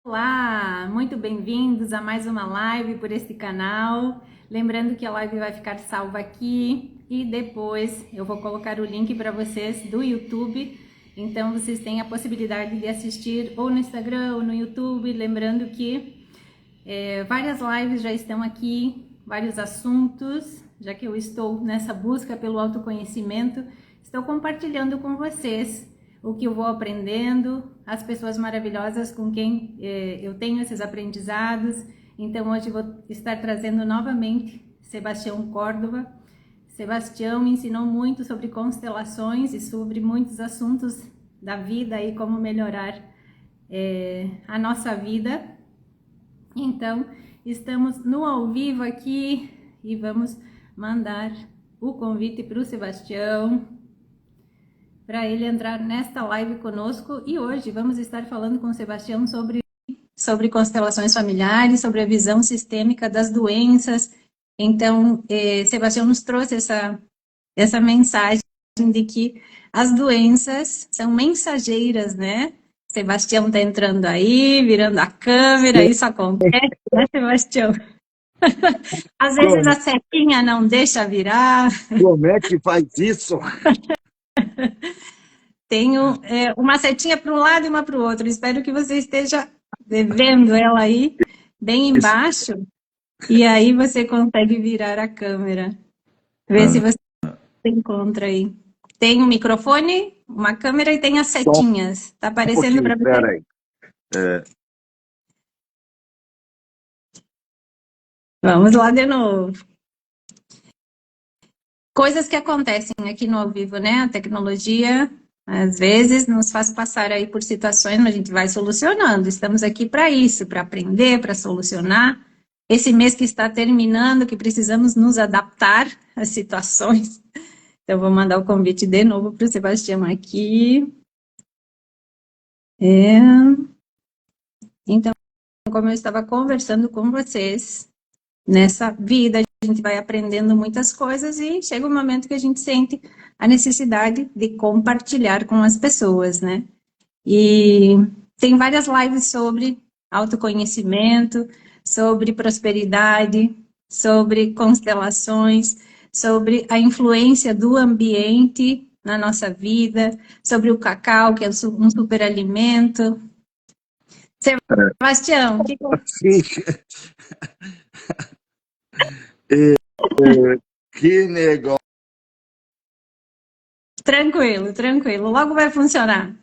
Olá, muito bem-vindos a mais uma live por este canal. Lembrando que a live vai ficar salva aqui e depois eu vou colocar o link para vocês do YouTube. Então vocês têm a possibilidade de assistir ou no Instagram ou no YouTube. Lembrando que várias lives já estão aqui, vários assuntos, já que eu estou nessa busca pelo autoconhecimento, estou compartilhando com vocês o que eu vou aprendendo, as pessoas maravilhosas com quem eu tenho esses aprendizados. Então hoje vou estar trazendo novamente Sebastião Córdova. Sebastião me ensinou muito sobre constelações e sobre muitos assuntos da vida e como melhorar a nossa vida. Então, estamos no ao vivo aqui e vamos mandar o convite para o Sebastião, para ele entrar nesta live conosco. E hoje vamos estar falando com o Sebastião sobre constelações familiares, sobre a visão sistêmica das doenças. Então, Sebastião nos trouxe essa mensagem de que as doenças são mensageiras, né? Sebastião está entrando aí, virando a câmera, isso acontece, né, Sebastião? Às vezes a setinha não deixa virar. Como é que faz isso? Tenho uma setinha para um lado e uma para o outro. Espero que você esteja vendo ela aí, bem embaixo, e aí você consegue virar a câmera. Vê se você encontra aí. Tem um microfone, uma câmera e tem as setinhas. Está aparecendo para você? Espera aí. Vamos lá de novo. Coisas que acontecem aqui no ao vivo, né? A tecnologia, às vezes, nos faz passar aí por situações, mas a gente vai solucionando. Estamos aqui para isso, para aprender, para solucionar. Esse mês que está terminando, que precisamos nos adaptar às situações. Então, vou mandar o convite de novo para o Sebastião aqui. Então, como eu estava conversando com vocês, nessa vida a gente vai aprendendo muitas coisas e chega um momento que a gente sente a necessidade de compartilhar com as pessoas, né? E tem várias lives sobre autoconhecimento, sobre prosperidade, sobre constelações, sobre a influência do ambiente na nossa vida, sobre o cacau, que é um superalimento. Sebastião, Que negócio. Tranquilo, tranquilo. Logo vai funcionar.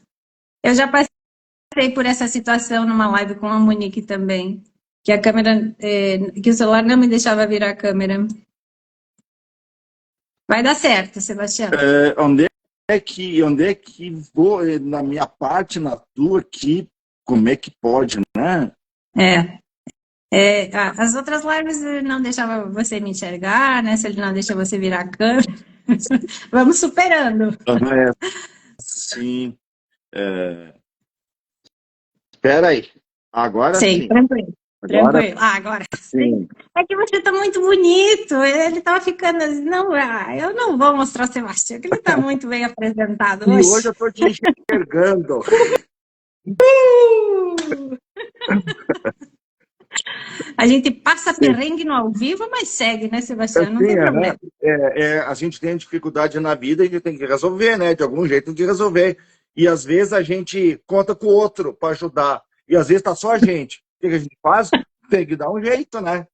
Eu já passei por essa situação numa live com a Monique também, que a câmera, que o celular não me deixava virar a câmera. Vai dar certo, Sebastião. Onde é que vou, na minha parte, na tua aqui, como é que pode, né? As outras lives não deixavam você me enxergar, né? Se ele não deixa você virar a câmera. Vamos superando. Sim. Espera aí. Agora sim. Tranquilo. Tranquilo. Agora sim. É que você está muito bonito. Ele estava ficando assim, não, eu não vou mostrar o Sebastião, que ele está muito bem apresentado hoje. E hoje eu estou te enxergando. A gente passa perrengue no ao vivo, mas segue, né, Sebastião? Não tem problema. A gente tem dificuldade na vida e tem que resolver, né? De algum jeito tem que resolver. E às vezes a gente conta com o outro para ajudar. E às vezes tá só a gente. O que a gente faz? Tem que dar um jeito, né?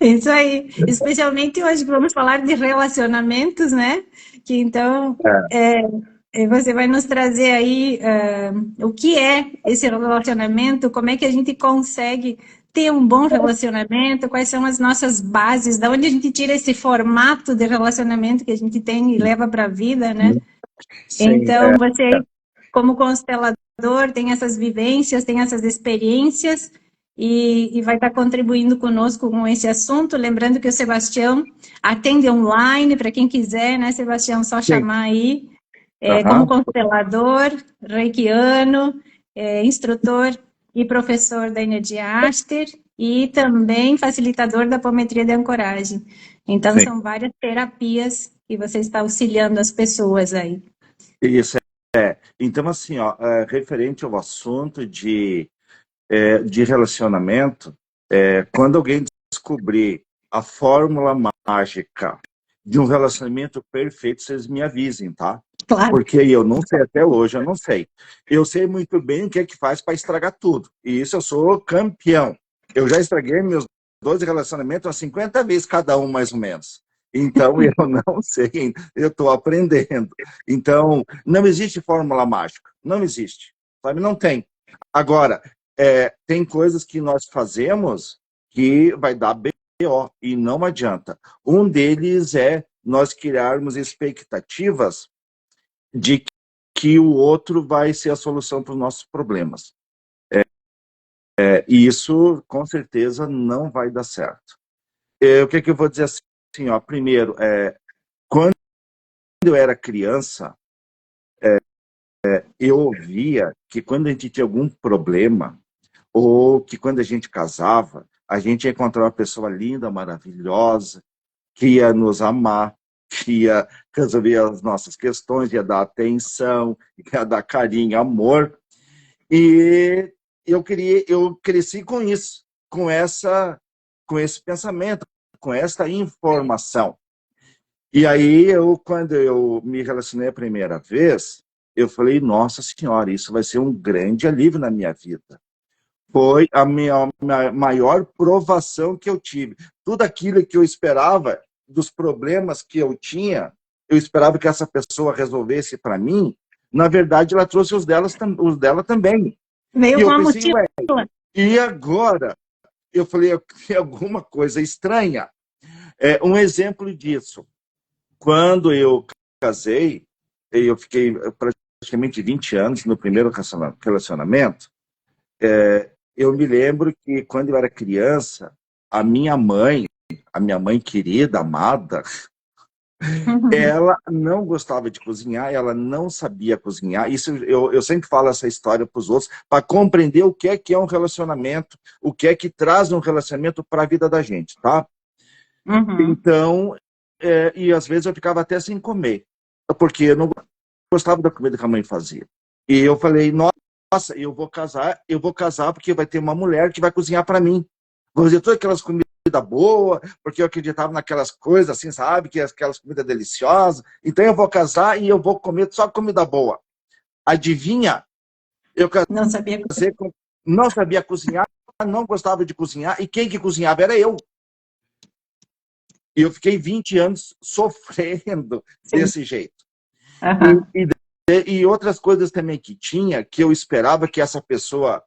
Isso aí. Especialmente hoje que vamos falar de relacionamentos, né? Que então você vai nos trazer aí o que é esse relacionamento, como é que a gente consegue ter um bom relacionamento, quais são as nossas bases, da onde a gente tira esse formato de relacionamento que a gente tem e leva para a vida, né? Sim, então, você, como constelador, tem essas vivências, tem essas experiências e vai estar contribuindo conosco com esse assunto. Lembrando que o Sebastião atende online, para quem quiser, né, Sebastião? Só chamar aí. Como constelador, reikiano, instrutor e professor da Energia Aster e também facilitador da apometria de ancoragem. Então, são várias terapias que você está auxiliando as pessoas aí. Isso, Então, assim, referente ao assunto de de relacionamento, quando alguém descobrir a fórmula mágica de um relacionamento perfeito, vocês me avisem, tá? Claro. Porque eu não sei até hoje, eu não sei. Eu sei muito bem o que é que faz para estragar tudo. E isso eu sou campeão. Eu já estraguei meus 12 relacionamentos umas 50 vezes cada um, mais ou menos. Então, eu não sei, eu estou aprendendo. Então, não existe fórmula mágica. Não existe. Sabe? Não tem. Agora, tem coisas que nós fazemos que vai dar BO e não adianta. Um deles é nós criarmos expectativas de que o outro vai ser a solução para os nossos problemas. E isso, com certeza, não vai dar certo. O que eu vou dizer assim? Ó, primeiro, quando eu era criança, eu ouvia que quando a gente tinha algum problema, ou que quando a gente casava, a gente ia encontrar uma pessoa linda, maravilhosa, que ia nos amar, que ia resolver as nossas questões, ia dar atenção, ia dar carinho, amor. E eu cresci com isso, com esse pensamento, com essa informação. E aí, quando eu me relacionei a primeira vez, eu falei, nossa senhora, isso vai ser um grande alívio na minha vida. Foi a minha maior provação que eu tive. Tudo aquilo que eu esperava, dos problemas que eu tinha, eu esperava que essa pessoa resolvesse para mim, na verdade, ela trouxe os dela também. Veio E com eu a pensei, mochila. e agora? Eu falei, tem alguma coisa estranha. Um exemplo disso, quando eu casei, eu fiquei praticamente 20 anos no primeiro relacionamento, eu me lembro que quando eu era criança, a minha mãe querida, amada, ela não gostava de cozinhar, ela não sabia cozinhar. Isso eu sempre falo essa história para os outros, para compreender o que é um relacionamento, o que é que traz um relacionamento para a vida da gente, tá? Uhum. Então, e às vezes eu ficava até sem comer, porque eu não gostava da comida que a mãe fazia. E eu falei, nossa, eu vou casar porque vai ter uma mulher que vai cozinhar para mim. Vou fazer todas aquelas comidas boas, porque eu acreditava naquelas coisas, assim, sabe? Que aquelas comidas deliciosas. Então eu vou casar e eu vou comer só comida boa. Adivinha? Eu Não sabia. casei com... Não sabia cozinhar, não gostava de cozinhar, e quem que cozinhava era eu. E eu fiquei 20 anos sofrendo desse jeito. Uhum. E outras coisas também que tinha, que eu esperava que essa pessoa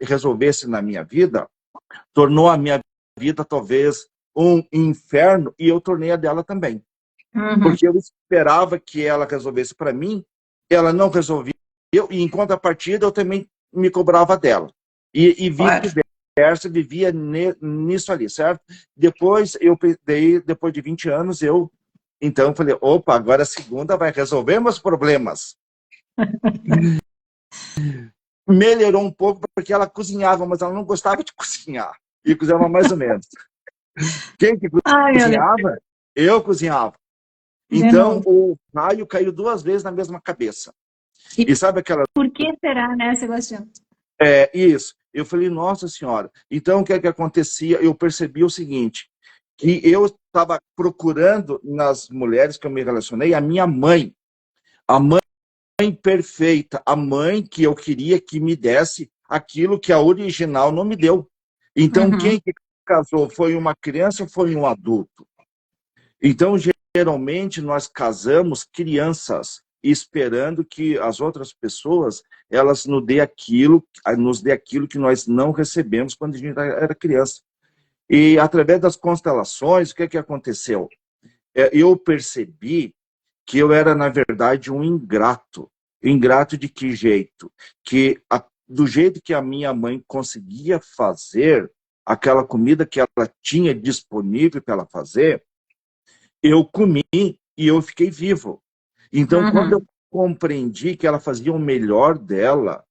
resolvesse na minha vida, tornou a minha vida talvez um inferno, e eu tornei a dela também. Uhum. Porque eu esperava que ela resolvesse para mim, ela não resolvia, e em contrapartida eu também me cobrava dela. E vice-versa, vivia nisso ali, certo? Depois, depois de 20 anos, então falei, opa, agora a segunda vai resolver meus problemas. Melhorou um pouco porque ela cozinhava, mas ela não gostava de cozinhar. E cozinhava mais ou menos. Quem que cozinhava? Eu cozinhava. Então, o raio caiu 2 vezes na mesma cabeça. E sabe aquela... Por que será, né, Sebastião? Isso. Eu falei, nossa senhora. Então, o que é que acontecia? Eu percebi o seguinte, que eu estava procurando nas mulheres que eu me relacionei a minha mãe. A mãe perfeita. A mãe que eu queria que me desse aquilo que a original não me deu. Então, quem que casou? Foi uma criança ou foi um adulto? Então, geralmente, nós casamos crianças, esperando que as outras pessoas elas nos dê aquilo que nós não recebemos quando a gente era criança. E, através das constelações, o que é que aconteceu? Eu percebi que eu era, na verdade, um ingrato. Ingrato de que jeito? Do jeito que a minha mãe conseguia fazer aquela comida que ela tinha disponível para ela fazer, eu comi e eu fiquei vivo. Então, quando eu compreendi que ela fazia o melhor dela,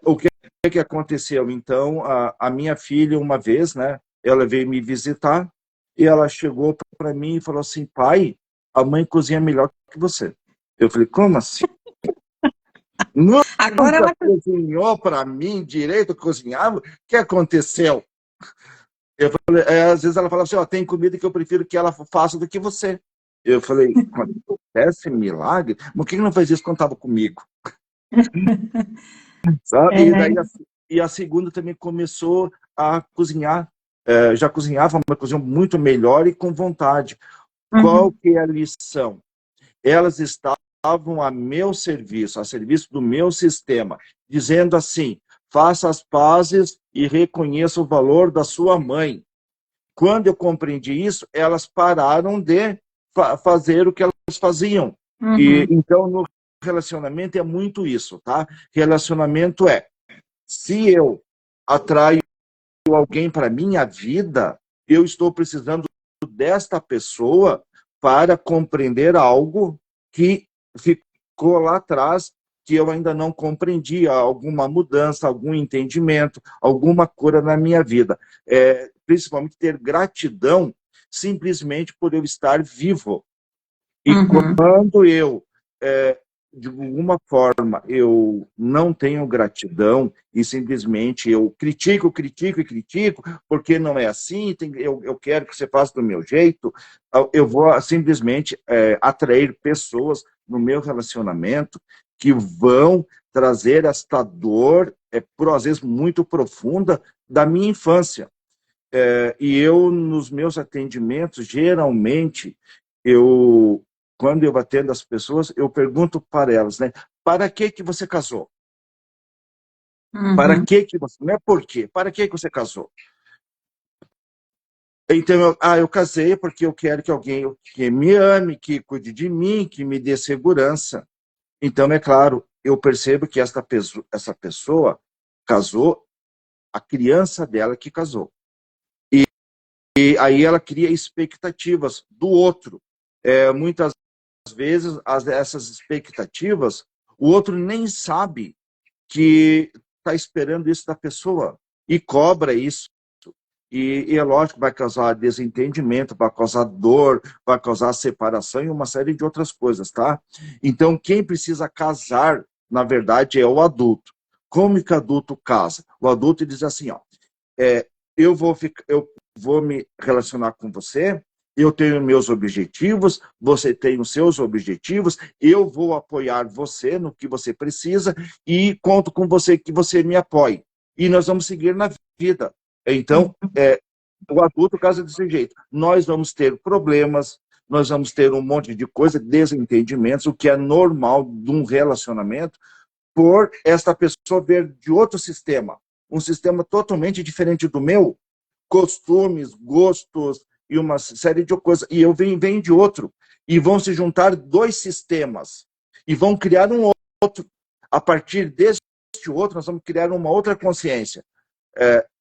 o que aconteceu? Então, a minha filha, uma vez, né, ela veio me visitar e ela chegou para mim e falou assim, pai, a mãe cozinha melhor que você. Eu falei, como assim? Agora Nunca ela... cozinhou para mim direito, cozinhava. O que aconteceu? Eu falei, às vezes ela falava assim, ó, tem comida que eu prefiro que ela faça do que você. Eu falei, quando acontece milagre, mas por que não fez isso quando estava comigo? Sabe? E daí É. a segunda também começou a cozinhar. Já cozinhava, mas cozinhava muito melhor e com vontade. Qual Uhum. que é a lição? Elas estavam a meu serviço, a serviço do meu sistema, dizendo assim, faça as pazes e reconheça o valor da sua mãe. Quando eu compreendi isso, elas pararam de fazer o que elas faziam. E Uhum. então, no relacionamento é muito isso, tá? Relacionamento é, se eu atraio alguém para minha vida, eu estou precisando desta pessoa para compreender algo que ficou lá atrás, que eu ainda não compreendia, alguma mudança, algum entendimento, alguma cura na minha vida. Principalmente ter gratidão simplesmente por eu estar vivo. E Uhum. quando eu, de alguma forma, eu não tenho gratidão e simplesmente eu critico, critico e critico, porque não é assim, eu quero que você faça do meu jeito, eu vou simplesmente atrair pessoas no meu relacionamento que vão trazer esta dor, às vezes muito profunda, da minha infância. E eu, nos meus atendimentos, geralmente, quando eu atendo as pessoas, eu pergunto para elas, né? Para que você casou? Para Uhum. que você... Não é por quê. Para que você casou? Então, eu casei porque eu quero que alguém que me ame, que cuide de mim, que me dê segurança. Então, é claro, eu percebo que essa pessoa casou, a criança dela que casou. E aí ela cria expectativas do outro. Muitas vezes, essas expectativas, o outro nem sabe que está esperando isso da pessoa e cobra isso. E é lógico, vai causar desentendimento, vai causar dor, vai causar separação e uma série de outras coisas, tá? Então, quem precisa casar, na verdade, é o adulto. Como que o adulto casa? O adulto diz assim, ó, eu vou me relacionar com você, eu tenho meus objetivos, você tem os seus objetivos, eu vou apoiar você no que você precisa e conto com você que você me apoie. E nós vamos seguir na vida. Então, o adulto casa desse jeito. Nós vamos ter problemas, nós vamos ter um monte de coisa, desentendimentos, o que é normal de um relacionamento, por esta pessoa ver de outro sistema, um sistema totalmente diferente do meu, costumes, gostos e uma série de coisas. E eu venho de outro. E vão se juntar dois sistemas. E vão criar um outro. A partir deste outro, nós vamos criar uma outra consciência.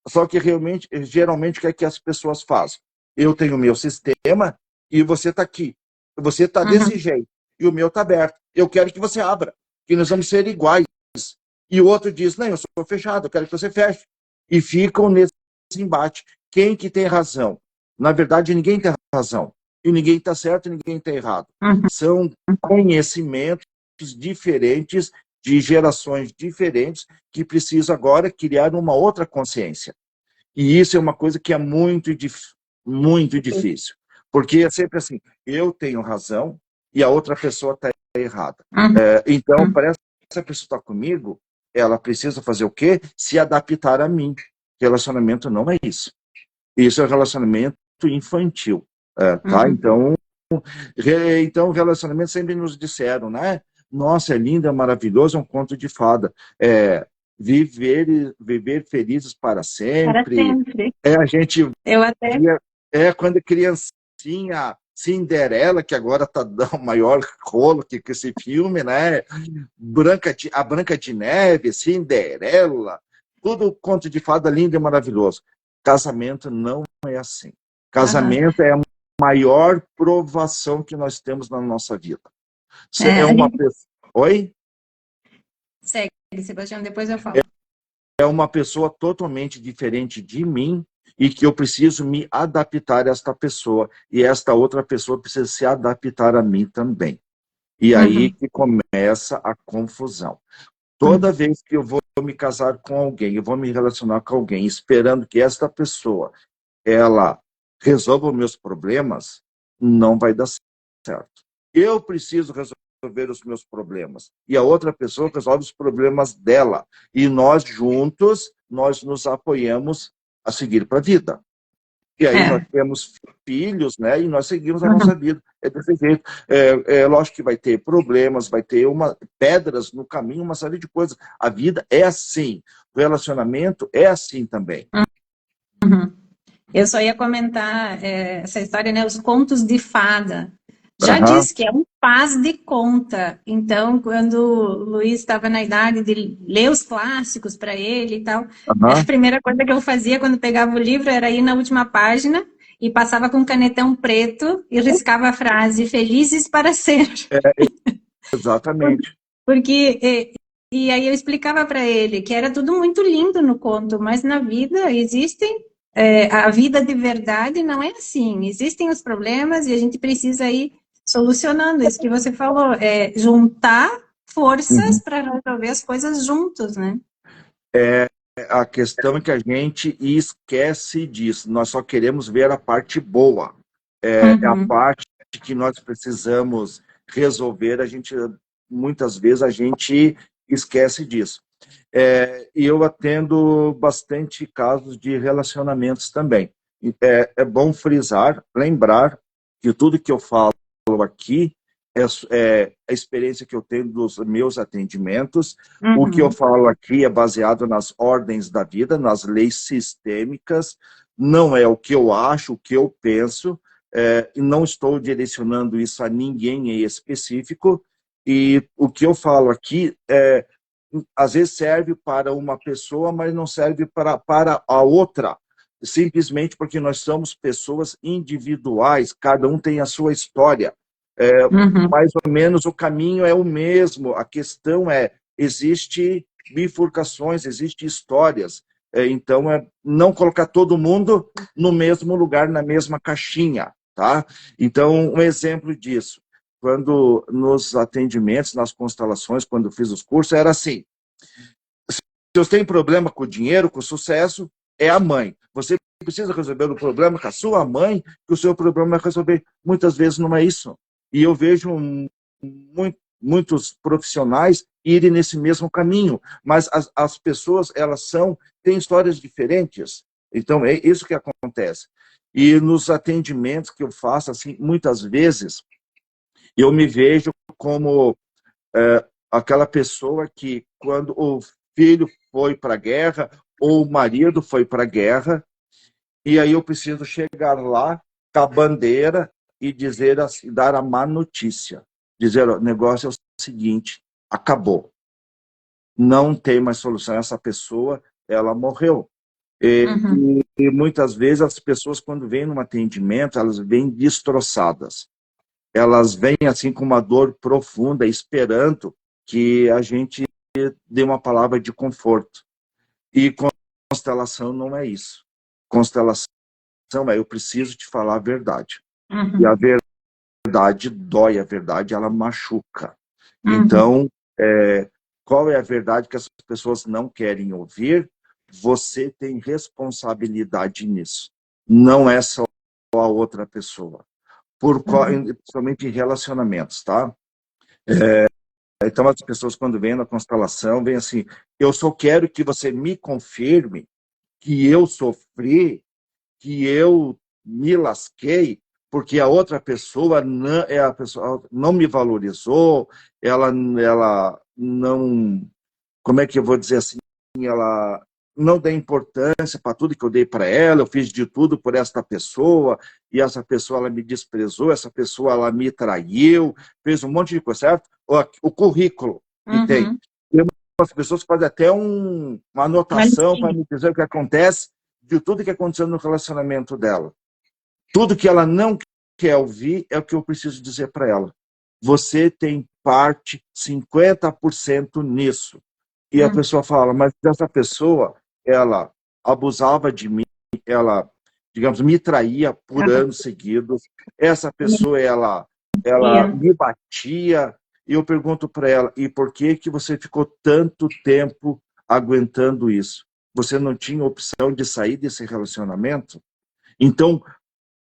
Só que realmente, geralmente, o que é que as pessoas fazem? Eu tenho o meu sistema e você está aqui. Você está desse Uhum. jeito. E o meu está aberto. Eu quero que você abra. Que nós vamos ser iguais. E o outro diz, não, eu sou fechado, eu quero que você feche. E ficam nesse embate. Quem que tem razão? Na verdade, ninguém tem razão. E ninguém está certo e ninguém está errado. Uhum. São conhecimentos diferentes, de gerações diferentes, que precisam agora criar uma outra consciência. E isso é uma coisa que é muito difícil. Porque é sempre assim, eu tenho razão e a outra pessoa está errada. Então, Uhum. para essa pessoa estar comigo, ela precisa fazer o quê? Se adaptar a mim. Relacionamento não é isso. Isso é relacionamento infantil. Tá? Uhum. Então, relacionamento sempre nos disseram, né? Nossa, é lindo, é maravilhoso, é um conto de fada. Viver felizes para Para sempre. sempre. A gente Eu até... via, quando criancinha, Cinderela, que agora está dando o maior rolo que esse filme, né? A Branca de Neve, Cinderela, tudo conto de fada lindo e maravilhoso. Casamento não é assim. Aham. Casamento é a maior provação que nós temos na nossa vida. É A uma gente pessoa... Oi? segue, Sebastião, depois eu falo. É uma pessoa totalmente diferente de mim e que eu preciso me adaptar a esta pessoa e esta outra pessoa precisa se adaptar a mim também. E aí que começa a confusão. Toda vez que eu vou me casar com alguém, eu vou me relacionar com alguém, esperando que esta pessoa, ela resolva os meus problemas, não vai dar certo. Eu preciso resolver os meus problemas. E a outra pessoa resolve os problemas dela. E nós juntos, nós nos apoiamos a seguir para a vida. E aí nós temos filhos, né? E nós seguimos a nossa vida. É desse jeito. Lógico que vai ter problemas, vai ter pedras no caminho, uma série de coisas. A vida é assim. O relacionamento é assim também. Eu só ia comentar essa história, né? Os contos de fada. Já disse que é um faz de conta. Então, quando o Luiz estava na idade de ler os clássicos para ele e tal, a primeira coisa que eu fazia quando pegava o livro era ir na última página e passava com um canetão preto e riscava a frase "Felizes para sempre". Exatamente. Porque e aí eu explicava para ele que era tudo muito lindo no conto, mas na vida existem a vida de verdade não é assim. Existem os problemas e a gente precisa ir solucionando. Isso que você falou, juntar forças para resolver as coisas juntos, né? A questão é que a gente esquece disso. Nós só queremos ver a parte boa. É a parte que nós precisamos resolver. Muitas vezes a gente esquece disso. E eu atendo bastante casos de relacionamentos também. É bom frisar, lembrar que tudo que eu falo aqui é a experiência que eu tenho dos meus atendimentos. O que eu falo aqui é baseado nas ordens da vida, nas leis sistêmicas. Não é o que eu acho, o que eu penso. E não estou direcionando isso a ninguém em específico. E o que eu falo aqui às vezes serve para uma pessoa, mas não serve para a outra, simplesmente porque nós somos pessoas individuais, cada um tem a sua história. Mais ou menos o caminho é o mesmo, a questão existe bifurcações, existem histórias, então não colocar todo mundo no mesmo lugar, na mesma caixinha, tá? Então, um exemplo disso, quando nos atendimentos, nas constelações, quando eu fiz os cursos, era assim: se você tem problema com o dinheiro, com o sucesso, é a mãe. Você precisa resolver o problema com a sua mãe, que o seu problema é resolver. Muitas vezes não é isso. E eu vejo muitos profissionais irem nesse mesmo caminho, mas as pessoas, têm histórias diferentes. Então, é isso que acontece. E nos atendimentos que eu faço, assim, muitas vezes, eu me vejo como aquela pessoa que, quando o filho foi para a guerra, ou o marido foi para a guerra, e aí eu preciso chegar lá com a bandeira e dizer assim, dar a má notícia. Dizer, o negócio é o seguinte, acabou. Não tem mais solução. Essa pessoa, ela morreu. E muitas vezes as pessoas, quando vêm num atendimento, elas vêm destroçadas. Elas vêm assim com uma dor profunda, esperando que a gente dê uma palavra de conforto. E constelação não é isso. Constelação eu preciso te falar a verdade. E a verdade dói, a verdade ela machuca. Então, qual é a verdade que as pessoas não querem ouvir? Você tem responsabilidade nisso. Não é só a outra pessoa. Principalmente em relacionamentos, tá? Então, as pessoas, quando vêm na constelação, vêm assim: eu só quero que você me confirme que eu sofri, que eu me lasquei, porque a outra pessoa não me valorizou, ela não, como é que eu vou dizer assim, ela não dá importância para tudo que eu dei para ela, eu fiz de tudo por esta pessoa, e essa pessoa ela me desprezou, essa pessoa ela me traiu, fez um monte de coisa, certo? O currículo que tem. As pessoas fazem até uma anotação para me dizer o que acontece, de tudo que aconteceu no relacionamento dela. Tudo que ela não quer ouvir é o que eu preciso dizer para ela. Você tem parte, 50% nisso. E a pessoa fala, mas essa pessoa, ela abusava de mim, ela, digamos, me traía por anos seguidos. Essa pessoa, ela me batia. e eu pergunto para ela, e por que que você ficou tanto tempo aguentando isso? Você não tinha opção de sair desse relacionamento? Então,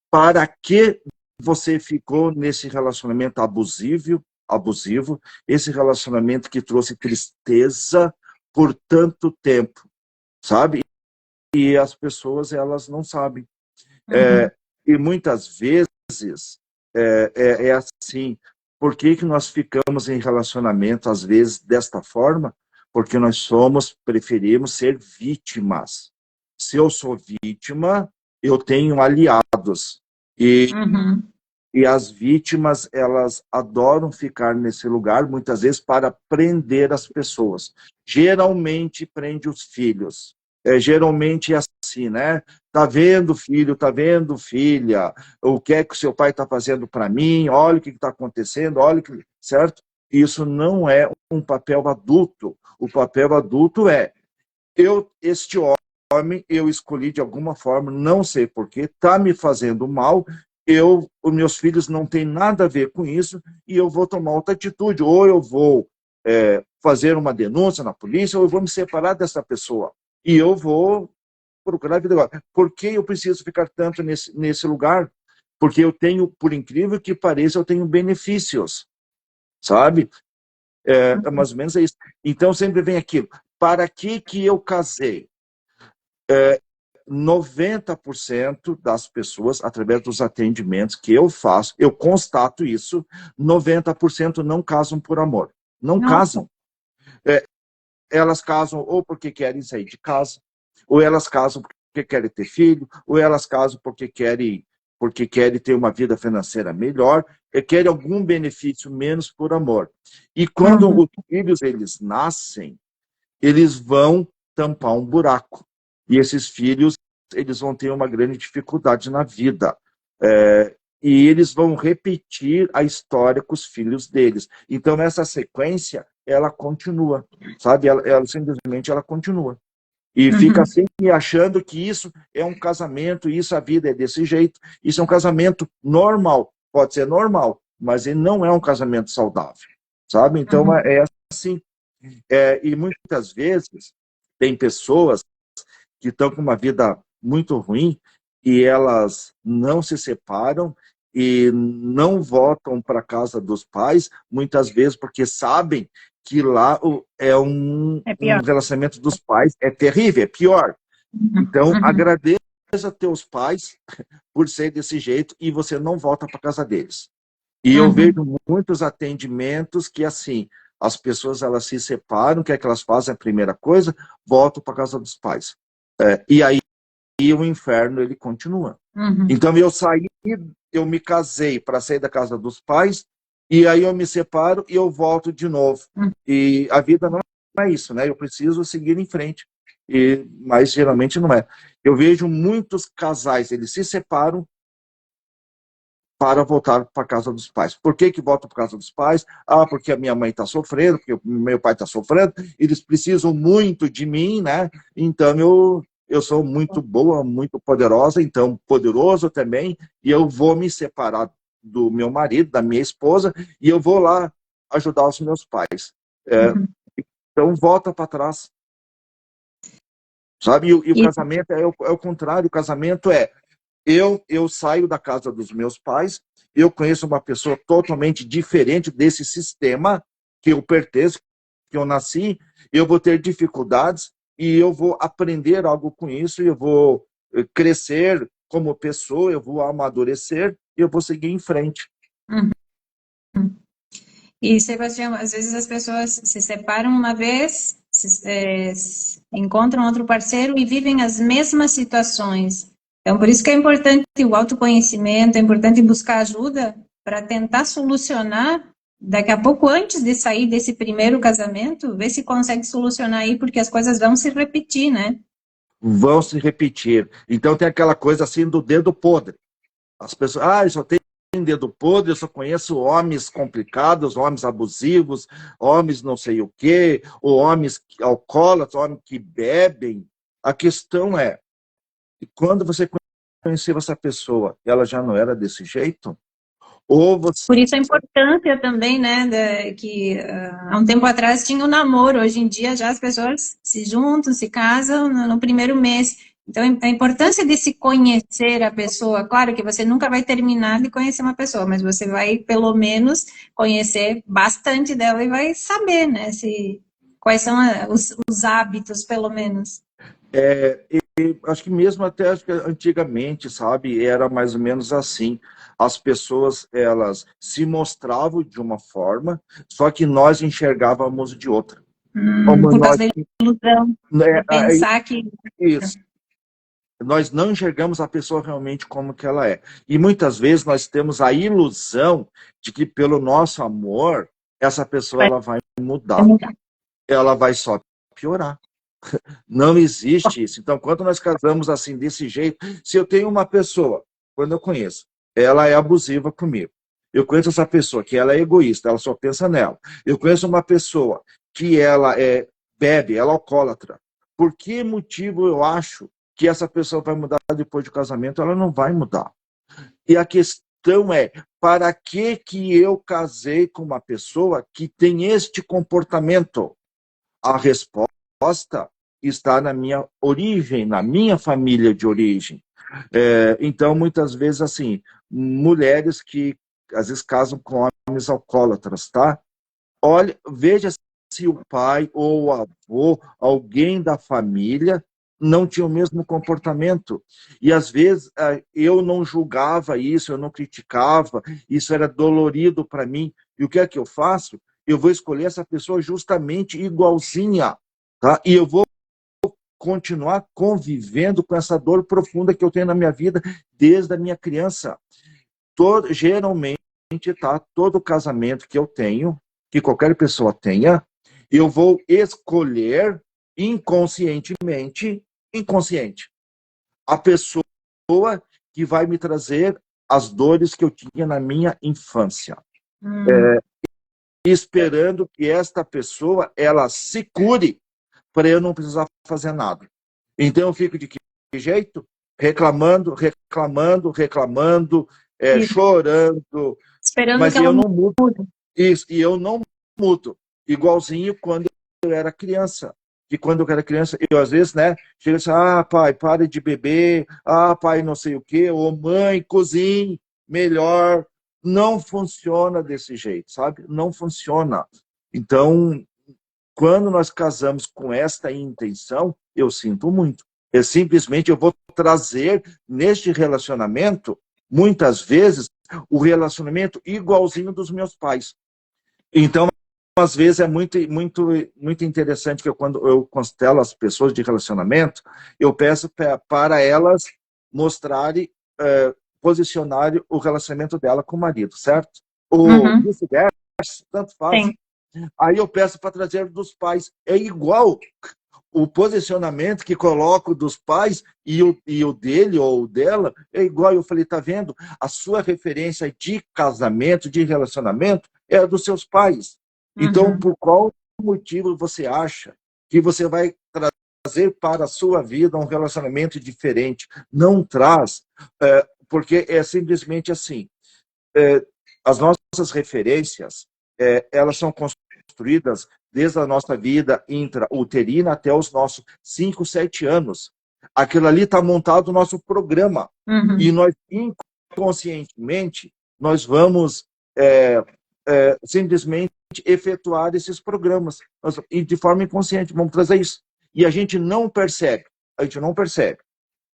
para que você ficou nesse relacionamento abusivo, esse relacionamento que trouxe tristeza por tanto tempo, sabe? E as pessoas, elas não sabem. E muitas vezes é assim, por que que nós ficamos em relacionamento, às vezes, desta forma? Porque nós preferimos ser vítimas. Se eu sou vítima, eu tenho aliados. E as vítimas, elas adoram ficar nesse lugar, muitas vezes, para prender as pessoas. Geralmente, prende os filhos. Geralmente é assim, né? Tá vendo, filho? Tá vendo, filha? O que é que o seu pai está fazendo para mim? Olha o que está acontecendo, olha o que... Certo? Isso não é um papel adulto. O papel adulto é, este homem, eu escolhi de alguma forma, não sei porquê, está me fazendo mal, os meus filhos não têm nada a ver com isso, e eu vou tomar outra atitude, ou eu vou fazer uma denúncia na polícia, ou eu vou me separar dessa pessoa, e eu vou procurar a vida agora. Por que eu preciso ficar tanto nesse lugar? Porque eu tenho, por incrível que pareça, eu tenho benefícios, sabe? Mais ou menos é isso. Então sempre vem aquilo, para que eu casei? 90% das pessoas, através dos atendimentos que eu faço, eu constato isso, 90% não casam por amor. Não casam. Elas casam ou porque querem sair de casa, ou elas casam porque querem ter filho, ou elas casam porque querem ter uma vida financeira melhor, e querem algum benefício menos por amor. E quando os filhos eles nascem, eles vão tampar um buraco. E esses filhos, eles vão ter uma grande dificuldade na vida. E eles vão repetir a história com os filhos deles. Então, essa sequência, ela continua, sabe? Ela simplesmente ela continua. E fica sempre achando que isso é um casamento, isso a vida é desse jeito, isso é um casamento normal. Pode ser normal, mas ele não é um casamento saudável, sabe? Então, é assim. E muitas vezes tem pessoas que estão com uma vida muito ruim e elas não se separam e não voltam para a casa dos pais, muitas vezes porque sabem que lá um relacionamento dos pais é terrível, é pior. Então, agradeça a teus pais por ser desse jeito e você não volta para a casa deles. E eu vejo muitos atendimentos que, assim, as pessoas elas se separam, o que é que elas fazem? A primeira coisa, voltam para a casa dos pais. E aí o inferno ele continua. Então eu me casei para sair da casa dos pais, e aí eu me separo e eu volto de novo. E a vida não é isso, né? Eu preciso seguir em frente. Mas geralmente não é. Eu vejo muitos casais, eles se separam para voltar para a casa dos pais. Por que voltam para a casa dos pais? Porque a minha mãe está sofrendo, porque o meu pai está sofrendo, eles precisam muito de mim, né? Então eu sou muito boa, muito poderosa, então poderoso também, e eu vou me separar do meu marido, da minha esposa, e eu vou lá ajudar os meus pais. Então volta para trás. Sabe? E o casamento é o contrário, o casamento é eu saio da casa dos meus pais, eu conheço uma pessoa totalmente diferente desse sistema que eu pertenço, que eu nasci, eu vou ter dificuldades e eu vou aprender algo com isso, eu vou crescer como pessoa, eu vou amadurecer e eu vou seguir em frente. E, Sebastião, às vezes as pessoas se separam uma vez, encontram outro parceiro e vivem as mesmas situações. Então, por isso que é importante o autoconhecimento, é importante buscar ajuda para tentar solucionar, daqui a pouco, antes de sair desse primeiro casamento, ver se consegue solucionar aí, porque as coisas vão se repetir, né? Vão se repetir. Então tem aquela coisa assim do dedo podre. As pessoas, eu só tenho dedo podre, eu só conheço homens complicados, homens abusivos, homens não sei o quê, ou homens alcoólatras, homens que bebem. A questão é, quando você conheceu essa pessoa, ela já não era desse jeito? Ou você... Por isso a importância também, né, que há um tempo atrás tinha o namoro, hoje em dia já as pessoas se juntam, se casam no primeiro mês. Então, a importância de se conhecer a pessoa, claro que você nunca vai terminar de conhecer uma pessoa, mas você vai, pelo menos, conhecer bastante dela e vai saber, né, quais são os hábitos, pelo menos. Acho que mesmo até acho que antigamente, sabe, era mais ou menos assim. As pessoas, elas se mostravam de uma forma, só que nós enxergávamos de outra. Como Por causa nós, da ilusão, né, pensar que... isso. Nós não enxergamos a pessoa realmente como que ela é. E muitas vezes nós temos a ilusão de que pelo nosso amor, essa pessoa ela vai mudar. Ela vai só piorar. Não existe isso. Então, quando nós casamos assim, desse jeito, se eu tenho uma pessoa, quando eu conheço, ela é abusiva comigo. Eu conheço essa pessoa que ela é egoísta, ela só pensa nela. Eu conheço uma pessoa que ela bebe, ela é alcoólatra. Por que motivo eu acho que essa pessoa vai mudar depois do casamento? Ela não vai mudar. E a questão é, para que eu casei com uma pessoa que tem este comportamento? A resposta está na minha origem, na minha família de origem. Então, muitas vezes, assim, mulheres que às vezes casam com homens alcoólatras, tá? Olha, veja se o pai ou o avô, alguém da família, não tinha o mesmo comportamento. E às vezes eu não julgava isso, eu não criticava, isso era dolorido para mim. E o que é que eu faço? Eu vou escolher essa pessoa justamente igualzinha, tá? E eu vou continuar convivendo com essa dor profunda que eu tenho na minha vida desde a minha criança. Geralmente, tá? Todo casamento que eu tenho, que qualquer pessoa tenha, eu vou escolher inconsciente, a pessoa que vai me trazer as dores que eu tinha na minha infância. Esperando que esta pessoa, ela se cure para eu não precisar fazer nada. Então eu fico de que jeito? Reclamando, chorando, esperando mas que ela eu não mudo. mude. Isso, e eu não mudo. Igualzinho quando eu era criança. E quando eu era criança, eu às vezes, né, chego assim, pai, pare de beber, pai, não sei o quê, ou mãe, cozinhe melhor. Não funciona desse jeito, sabe? Não funciona. Então, quando nós casamos com esta intenção, eu sinto muito. Simplesmente eu vou trazer neste relacionamento, muitas vezes, o relacionamento igualzinho dos meus pais. Então, às vezes é muito interessante que quando eu constelo as pessoas de relacionamento, eu peço para elas mostrarem, posicionarem o relacionamento dela com o marido, certo? Ou vice-versa, tanto faz. Sim. Aí eu peço para trazer dos pais. É igual o posicionamento que coloco dos pais e o dele ou dela é igual. Eu falei, tá vendo? A sua referência de casamento, de relacionamento, é a dos seus pais. Então, por qual motivo você acha que você vai trazer para a sua vida um relacionamento diferente? Não traz, porque é simplesmente assim. As nossas referências, elas são construídas desde a nossa vida intrauterina até os nossos 5, 7 anos. Aquilo ali está montado no nosso programa. E nós, inconscientemente, nós vamos simplesmente efetuar esses programas. E de forma inconsciente, vamos trazer isso. E a gente não percebe.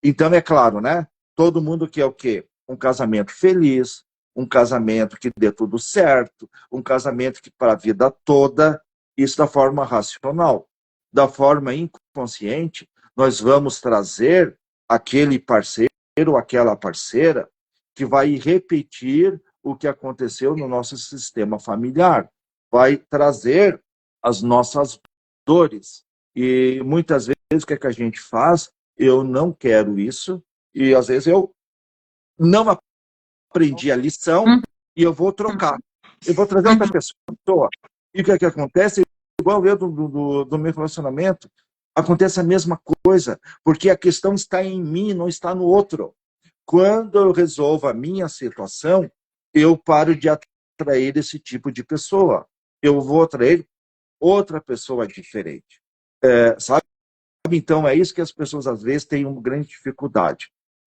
Então, é claro, né? Todo mundo quer o quê? Um casamento feliz, um casamento que dê tudo certo, um casamento que para a vida toda, isso da forma racional. Da forma inconsciente, nós vamos trazer aquele parceiro, aquela parceira, que vai repetir o que aconteceu no nosso sistema familiar, vai trazer as nossas dores. E muitas vezes o que a gente faz? Eu não quero isso, e às vezes eu não aprendi a lição e eu vou trocar. Eu vou trazer outra pessoa. E o que acontece? Igual eu do meu relacionamento, acontece a mesma coisa, porque a questão está em mim, não está no outro. Quando eu resolvo a minha situação, eu paro de atrair esse tipo de pessoa. Eu vou atrair outra pessoa diferente. Sabe? Então, é isso que as pessoas, às vezes, têm uma grande dificuldade.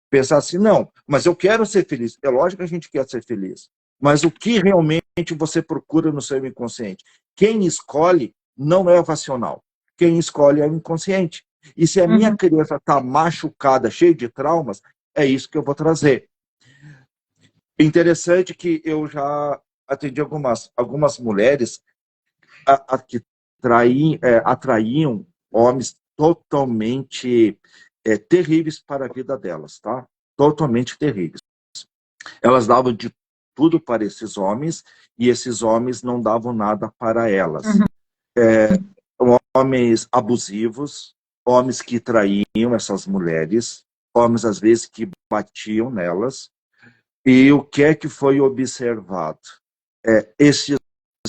Pensar assim, não, mas eu quero ser feliz. É lógico que a gente quer ser feliz. Mas o que realmente você procura no seu inconsciente? Quem escolhe não é o racional. Quem escolhe é o inconsciente. E se a minha criança está machucada, cheia de traumas, é isso que eu vou trazer. Interessante que eu já atendi algumas mulheres que atraíam homens totalmente terríveis para a vida delas, tá? Totalmente terríveis. Elas davam de tudo para esses homens e esses homens não davam nada para elas. Homens abusivos, homens que traíam essas mulheres, homens às vezes que batiam nelas. E o que é que foi observado? Esses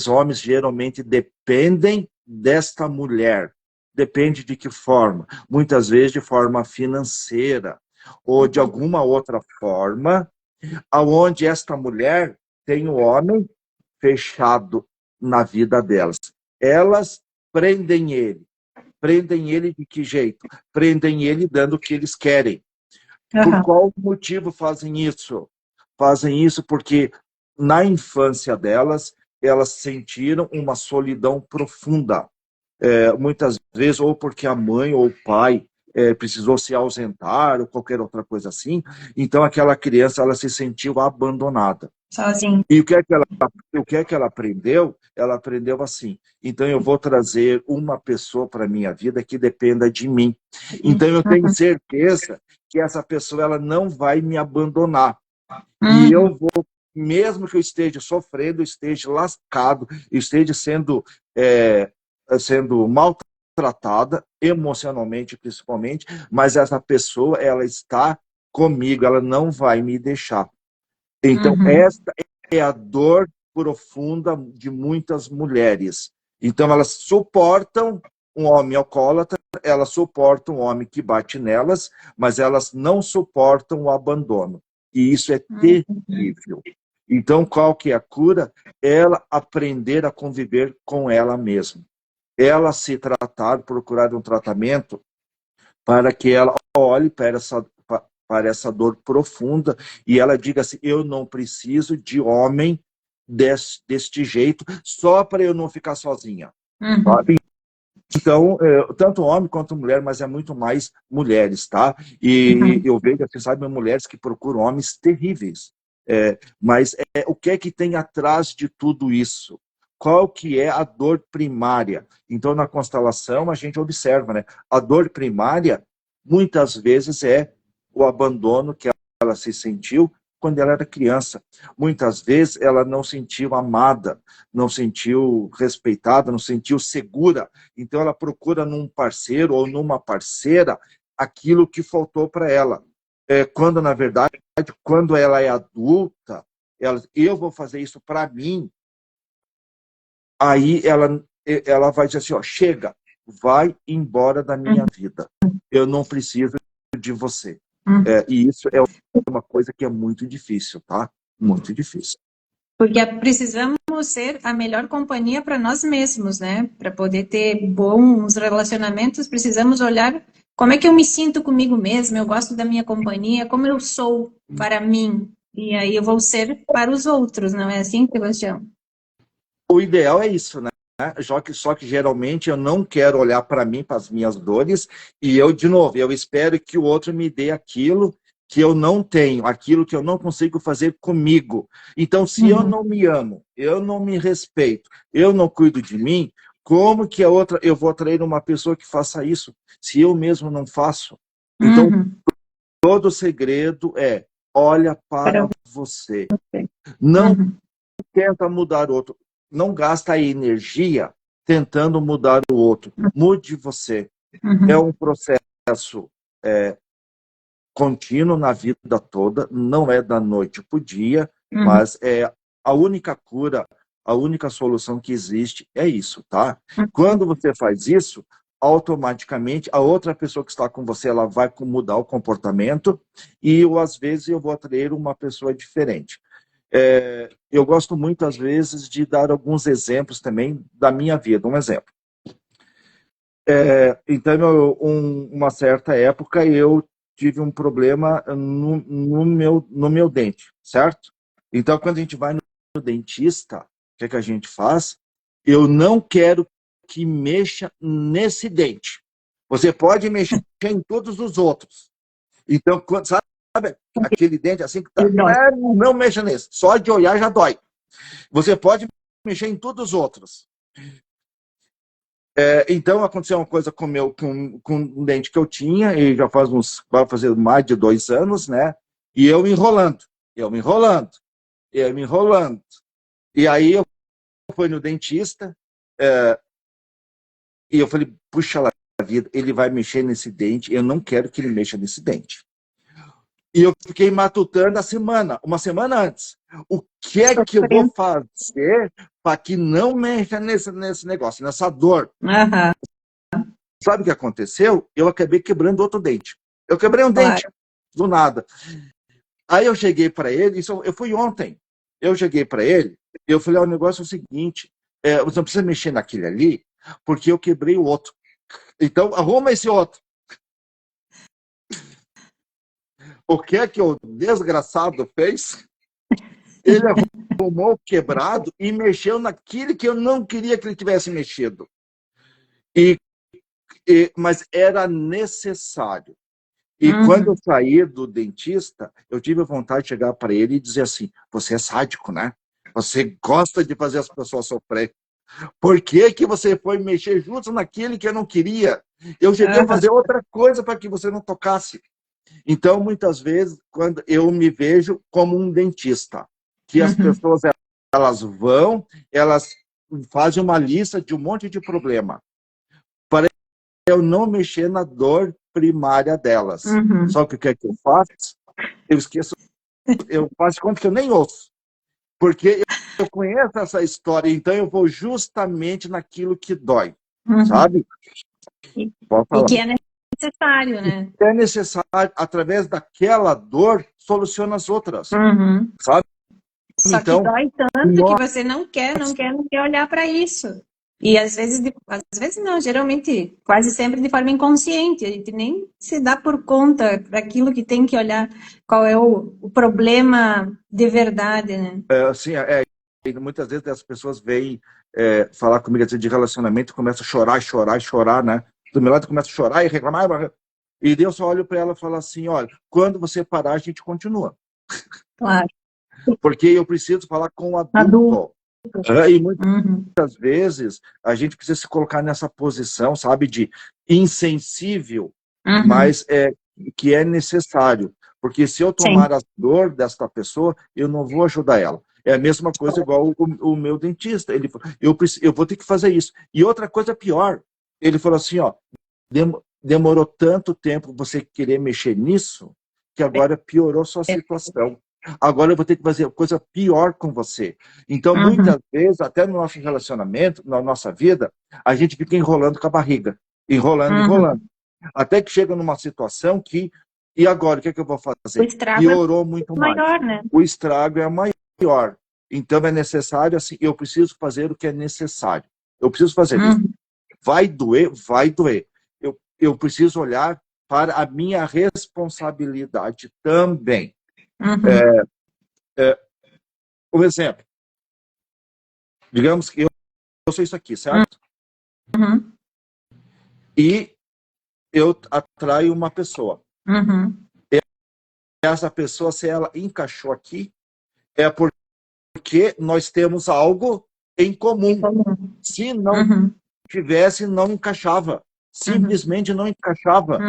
homens geralmente dependem desta mulher. Depende de que forma? Muitas vezes de forma financeira ou de alguma outra forma, aonde esta mulher tem o homem fechado na vida delas. Elas prendem ele. Prendem ele de que jeito? Prendem ele dando o que eles querem. Por qual motivo fazem isso? Fazem isso porque na infância delas, elas sentiram uma solidão profunda. Muitas vezes, ou porque a mãe ou o pai precisou se ausentar, ou qualquer outra coisa assim. Então, aquela criança ela se sentiu abandonada. Sozinho. E o que é que ela aprendeu? Ela aprendeu assim. Então, eu vou trazer uma pessoa para a minha vida que dependa de mim. Então, eu tenho certeza que essa pessoa ela não vai me abandonar. E eu vou, mesmo que eu esteja sofrendo, esteja lascado, esteja sendo maltratada, emocionalmente principalmente, mas essa pessoa, ela está comigo, ela não vai me deixar. Então, esta é a dor profunda de muitas mulheres. Então, elas suportam um homem alcoólatra, elas suportam um homem que bate nelas, mas elas não suportam o abandono. E isso é terrível. Então, qual que é a cura? Ela aprender a conviver com ela mesma. Ela se tratar, procurar um tratamento para que ela olhe para essa dor profunda e ela diga assim, eu não preciso de homem deste jeito só para eu não ficar sozinha. Sabe? Então, tanto homem quanto mulher, mas é muito mais mulheres, tá? E eu vejo, assim, sabe, mulheres que procuram homens terríveis. Mas o que é que tem atrás de tudo isso? Qual que é a dor primária? Então, na constelação, a gente observa, né? A dor primária, muitas vezes, é o abandono que ela se sentiu quando ela era criança. Muitas vezes, ela não sentiu amada, não sentiu respeitada, não sentiu segura. Então, ela procura num parceiro ou numa parceira aquilo que faltou para ela. Quando, na verdade, quando ela é adulta, eu vou fazer isso para mim, aí ela vai dizer assim, ó, chega, vai embora da minha vida. Eu não preciso de você. E isso é uma coisa que é muito difícil, tá? Muito difícil. Porque precisamos ser a melhor companhia para nós mesmos, né? Para poder ter bons relacionamentos, precisamos olhar como é que eu me sinto comigo mesma, eu gosto da minha companhia, como eu sou para mim. E aí eu vou ser para os outros, não é assim, Sebastião? O ideal é isso, né? Só que geralmente eu não quero olhar para mim, para as minhas dores, e eu, de novo, eu espero que o outro me dê aquilo que eu não tenho, aquilo que eu não consigo fazer comigo. Então, se eu não me amo, eu não me respeito, eu não cuido de mim, como que eu vou atrair uma pessoa que faça isso, se eu mesmo não faço? Então, todo segredo é, olha para você. Não tenta mudar o outro. Não gasta a energia tentando mudar o outro. Mude você. É um processo contínuo na vida toda, não é da noite para o dia, mas a única cura, a única solução que existe é isso, tá? Quando você faz isso, automaticamente a outra pessoa que está com você, ela vai mudar o comportamento e às vezes eu vou atrair uma pessoa diferente. Eu gosto muito, às vezes, de dar alguns exemplos também da minha vida. Um exemplo. Então, uma certa época, eu tive um problema no meu dente, certo? Então, quando a gente vai no dentista, o que é que a gente faz? Eu não quero que mexa nesse dente. Você pode mexer em todos os outros. Então, sabe aquele dente assim que tá... Não mexa nesse. Só de olhar já dói. Você pode mexer em todos os outros. Então, aconteceu uma coisa com um dente que eu tinha, e já vai fazer mais de 2 anos, né? E eu me enrolando. E aí eu fui no dentista, e eu falei, puxa lá, vida, ele vai mexer nesse dente, eu não quero que ele mexa nesse dente. E eu fiquei matutando uma semana antes. O que é que eu vou fazer para que não mexa nesse negócio, nessa dor? Uhum. Sabe o que aconteceu? Eu acabei quebrando outro dente. Eu quebrei um dente, do nada. Aí eu cheguei para ele, eu fui ontem. Eu cheguei para ele, eu falei, o negócio é o seguinte, você não precisa mexer naquele ali, porque eu quebrei o outro. Então, arruma esse outro. O que é que o desgraçado fez? Ele arrumou o quebrado e mexeu naquilo que eu não queria que ele tivesse mexido. Mas era necessário. E quando eu saí do dentista, eu tive a vontade de chegar para ele e dizer assim, você é sádico, né? Você gosta de fazer as pessoas sofrer. Por que que você foi mexer justo naquilo que eu não queria? Eu cheguei a fazer outra coisa para que você não tocasse. Então, muitas vezes, quando eu me vejo como um dentista, que as pessoas, elas fazem uma lista de um monte de problema, para eu não mexer na dor primária delas. Só que o que é que eu faço? Eu esqueço, eu faço conta que eu nem ouço, porque eu conheço essa história, então eu vou justamente naquilo que dói, sabe? Pode falar. E que é necessário, né? É necessário, através daquela dor, soluciona as outras, sabe? Só então, que dói tanto que você não quer olhar para isso. E às vezes não, geralmente, quase sempre de forma inconsciente, a gente nem se dá por conta daquilo que tem que olhar, qual é o problema de verdade, né? Muitas vezes as pessoas vêm falar comigo de relacionamento e começam a chorar, né? Do meu lado começa a chorar e reclamar, e Deus só olha para ela e fala assim, olha, quando você parar, a gente continua. Claro. Porque eu preciso falar com o adulto. E muitas vezes a gente precisa se colocar nessa posição, sabe, de insensível, mas que é necessário. Porque se eu tomar a dor desta pessoa, eu não vou ajudar ela. É a mesma coisa igual o meu dentista. Ele falou, eu vou ter que fazer isso. E outra coisa pior, ele falou assim, ó, demorou tanto tempo você querer mexer nisso, que agora piorou sua situação. Agora eu vou ter que fazer coisa pior com você. Então, muitas vezes, até no nosso relacionamento, na nossa vida, a gente fica enrolando com a barriga. Enrolando. Até que chega numa situação que, e agora, o que é que eu vou fazer? O estrago piorou muito mais. Maior, né? O estrago é maior. Então, é necessário, assim, eu preciso fazer o que é necessário. Eu preciso fazer isso. Vai doer, vai doer. Eu preciso olhar para a minha responsabilidade também. Um exemplo. Digamos que eu sou isso aqui, certo? E eu atraio uma pessoa. Essa pessoa, se ela encaixou aqui, é porque nós temos algo em comum. Se não tivesse, não encaixava. Simplesmente não encaixava.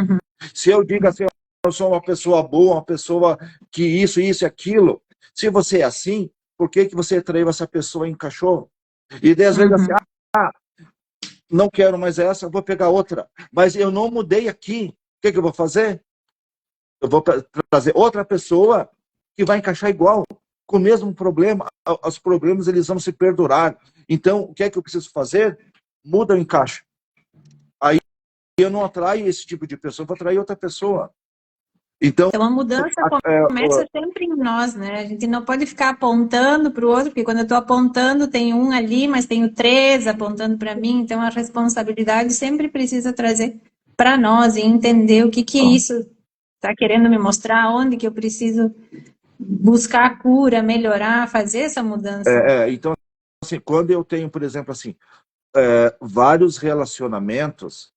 Se eu digo assim, eu sou uma pessoa boa, uma pessoa que isso e aquilo, se você é assim, por que você traiu essa pessoa e encaixou? E daí, às vezes, assim, não quero mais essa, vou pegar outra. Mas eu não mudei aqui. O que eu vou fazer? Eu vou trazer outra pessoa que vai encaixar igual, com o mesmo problema. Os problemas, eles vão se perdurar. Então, o que é que eu preciso fazer? Muda o encaixe. Aí eu não atraio esse tipo de pessoa, vou atrair outra pessoa. Então, Então a mudança começa sempre em nós, né? A gente não pode ficar apontando para o outro, porque quando eu estou apontando tem um ali, mas tenho três apontando para mim, então a responsabilidade sempre precisa trazer para nós e entender o que isso está querendo me mostrar, onde que eu preciso buscar a cura, melhorar, fazer essa mudança. Então, assim, quando eu tenho, por exemplo, assim, vários relacionamentos,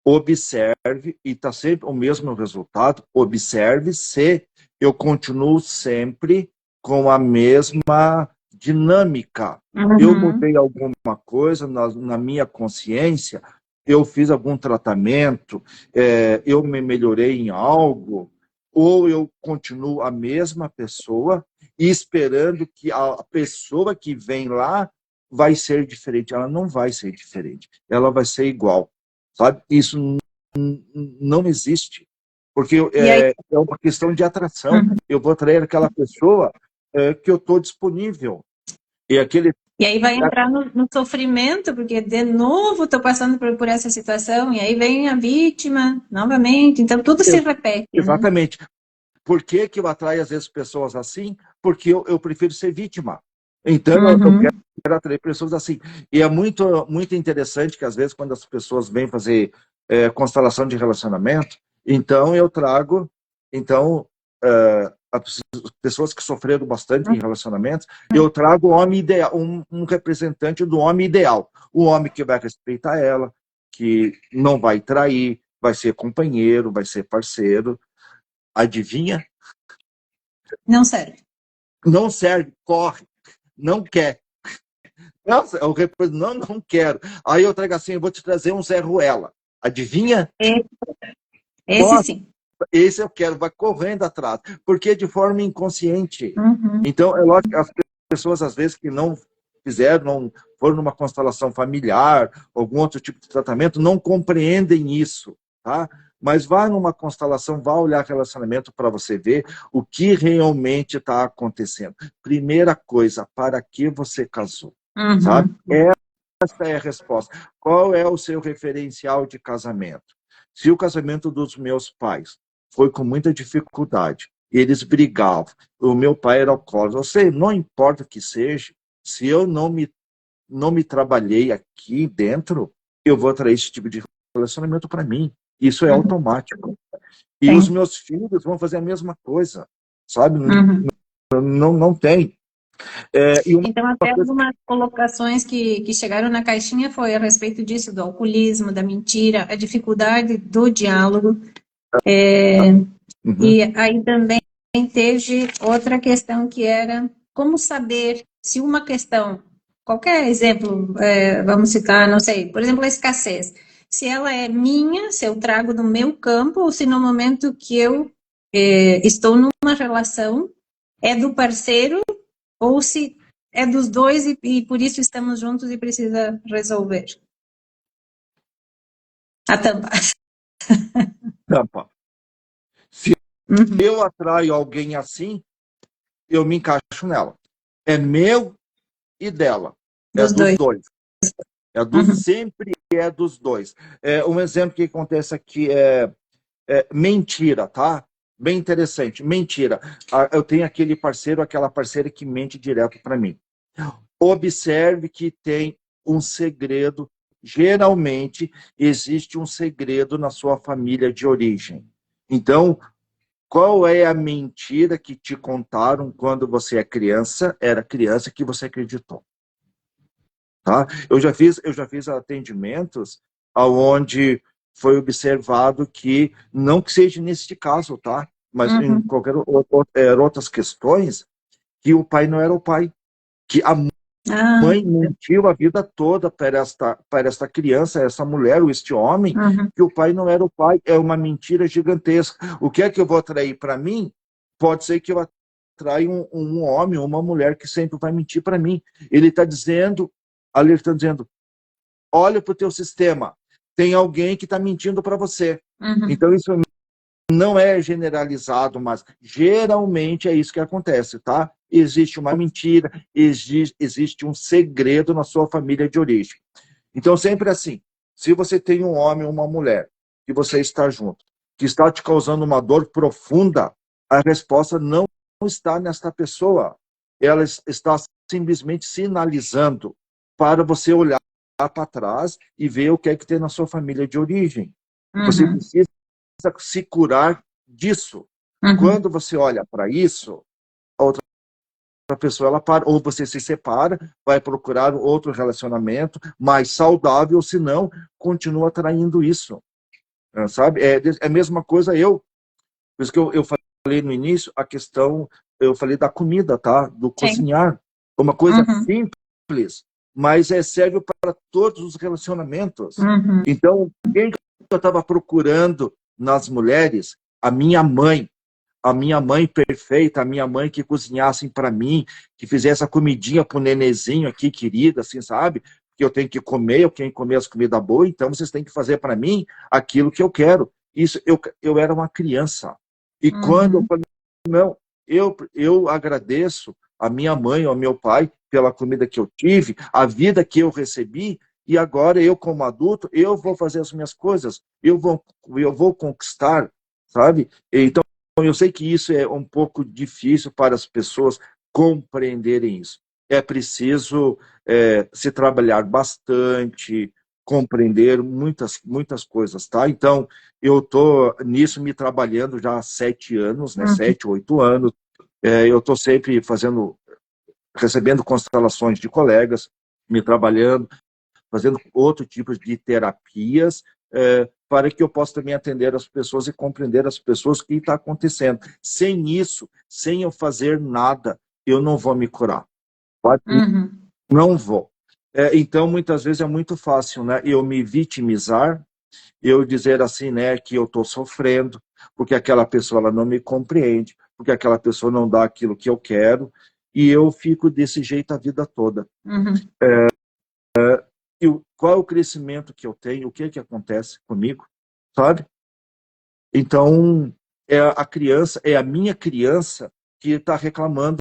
observe, e está sempre o mesmo resultado, observe se eu continuo sempre com a mesma dinâmica. Eu mudei alguma coisa na minha consciência, eu fiz algum tratamento, eu me melhorei em algo, ou eu continuo a mesma pessoa e esperando que a pessoa que vem lá vai ser diferente. Ela não vai ser diferente, ela vai ser igual. Sabe? Isso não existe, porque é uma questão de atração. Eu vou atrair aquela pessoa que eu estou disponível. E aí vai entrar no sofrimento, porque de novo estou passando por essa situação, e aí vem a vítima novamente, então tudo se repete. Exatamente. Né? Por que eu atraio às vezes pessoas assim? Porque eu prefiro ser vítima. Então eu quero atrair pessoas assim. E é muito, muito interessante que às vezes quando as pessoas vêm fazer constelação de relacionamento, então eu trago as pessoas que sofreram bastante em relacionamentos, eu trago o homem ideal, um representante do homem ideal. O homem que vai respeitar ela, que não vai trair, vai ser companheiro, vai ser parceiro. Adivinha? Não serve. Não serve, corre, não quer. Nossa, não quero. Aí eu trago assim, eu vou te trazer um Zé Ruela. Adivinha? Esse Nossa, sim. Esse eu quero, vai correndo atrás, porque de forma inconsciente. Então, é lógico que as pessoas, às vezes, que não fizeram, não foram numa constelação familiar, algum outro tipo de tratamento, não compreendem isso, tá? Mas vá numa constelação, vá olhar relacionamento para você ver o que realmente está acontecendo. Primeira coisa, para que você casou? Sabe? Essa é a resposta. Qual é o seu referencial de casamento? Se o casamento dos meus pais foi com muita dificuldade, eles brigavam, o meu pai era alcoólatra, não importa o que seja, se eu não me trabalhei aqui dentro, eu vou atrair esse tipo de relacionamento para mim. Isso é automático. E os meus filhos vão fazer a mesma coisa, sabe? Não tem. Então, até algumas colocações que chegaram na caixinha foi a respeito disso, do alcoolismo, da mentira, a dificuldade do diálogo. E aí também teve outra questão que era como saber se uma questão, qualquer exemplo, vamos citar, não sei, por exemplo, a escassez. Se ela é minha, se eu trago do meu campo, ou se no momento que eu estou numa relação, é do parceiro, ou se é dos dois e por isso estamos juntos e precisa resolver. A tampa. Tampa. Se eu atraio alguém assim, eu me encaixo nela. É meu e dela. Dos dois. Sempre é dos dois. Um exemplo que acontece aqui é mentira, tá? Bem interessante. Mentira. Eu tenho aquele parceiro, aquela parceira que mente direto para mim. Observe que tem um segredo. Geralmente, existe um segredo na sua família de origem. Então, qual é a mentira que te contaram quando você era criança, que você acreditou? Tá? Eu já fiz atendimentos onde foi observado que, não que seja nesse caso, tá? Mas em qualquer outras questões, que o pai não era o pai, que a mãe mentiu a vida toda para esta criança, essa mulher, ou este homem, que o pai não era o pai. É uma mentira gigantesca. O que é que eu vou atrair para mim? Pode ser que eu atraia um homem ou uma mulher que sempre vai mentir para mim. Ele está dizendo, alertando, dizendo, olha para o teu sistema, tem alguém que está mentindo para você. Então, isso não é generalizado, mas geralmente é isso que acontece, tá? Existe uma mentira, existe um segredo na sua família de origem. Então, sempre assim, se você tem um homem ou uma mulher que você está junto, que está te causando uma dor profunda, a resposta não está nesta pessoa. Ela está simplesmente sinalizando para você olhar para trás e ver o que é que tem na sua família de origem. Você precisa se curar disso. Quando você olha para isso, a outra pessoa, ela para, ou você se separa, vai procurar outro relacionamento mais saudável, senão continua traindo isso. Sabe? É a mesma coisa por isso que eu falei no início, a questão, eu falei da comida, tá? Do cozinhar. Uma coisa simples, mas serve para todos os relacionamentos. Então, quem eu estava procurando nas mulheres? A minha mãe perfeita, a minha mãe que cozinhasse para mim, que fizesse a comidinha pro nenezinho aqui, querida, assim, sabe? Que eu tenho que comer, eu tenho que comer as comidas boas, então vocês têm que fazer para mim aquilo que eu quero. Isso, eu era uma criança. E quando eu falei, não, eu agradeço a minha mãe ou ao meu pai pela comida que eu tive, a vida que eu recebi, e agora eu, como adulto, eu vou fazer as minhas coisas, eu vou conquistar, sabe? Então, eu sei que isso é um pouco difícil para as pessoas compreenderem isso. É preciso se trabalhar bastante, compreender muitas coisas, tá? Então, eu estou nisso me trabalhando já há 7 anos, né? 7, 8 anos. Eu estou sempre recebendo constelações de colegas, me trabalhando, fazendo outro tipo de terapias, para que eu possa também atender as pessoas e compreender as pessoas o que está acontecendo. Sem isso, sem eu fazer nada, eu não vou me curar. Não vou. Então, muitas vezes é muito fácil, né? Eu me vitimizar, eu dizer assim, né, que eu estou sofrendo, porque aquela pessoa ela não me compreende, porque aquela pessoa não dá aquilo que eu quero, e eu fico desse jeito a vida toda. Qual é o crescimento que eu tenho, o que é que acontece comigo, sabe? Então, é a minha criança que está reclamando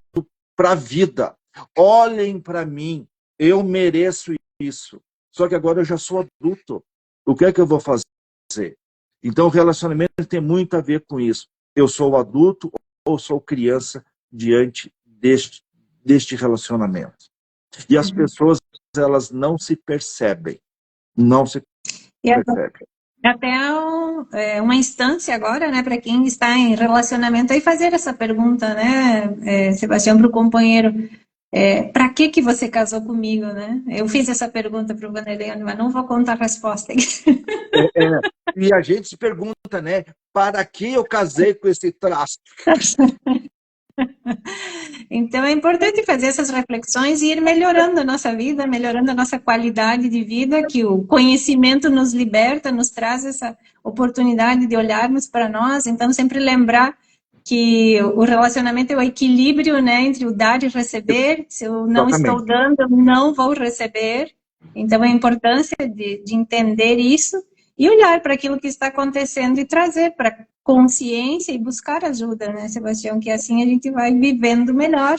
para a vida. Olhem para mim, eu mereço isso. Só que agora eu já sou adulto. O que é que eu vou fazer? Então, o relacionamento tem muito a ver com isso. Eu sou adulto ou sou criança diante deste relacionamento. E as pessoas, elas não se percebem. Não se percebem. Até uma instância agora, né, para quem está em relacionamento, aí fazer essa pergunta, né, Sebastião, para o companheiro, para que você casou comigo, né? Eu fiz essa pergunta para o Vanderlei, mas não vou contar a resposta. E a gente se pergunta, né, para que eu casei com esse traço? Então é importante fazer essas reflexões e ir melhorando a nossa vida, melhorando a nossa qualidade de vida, que o conhecimento nos liberta, nos traz essa oportunidade de olharmos para nós. Então, sempre lembrar que o relacionamento é o equilíbrio, né, entre o dar e receber. Se eu não estou dando, eu não vou receber. Então, a importância de entender isso e olhar para aquilo que está acontecendo e trazer para consciência e buscar ajuda, né, Sebastião? Que assim a gente vai vivendo melhor.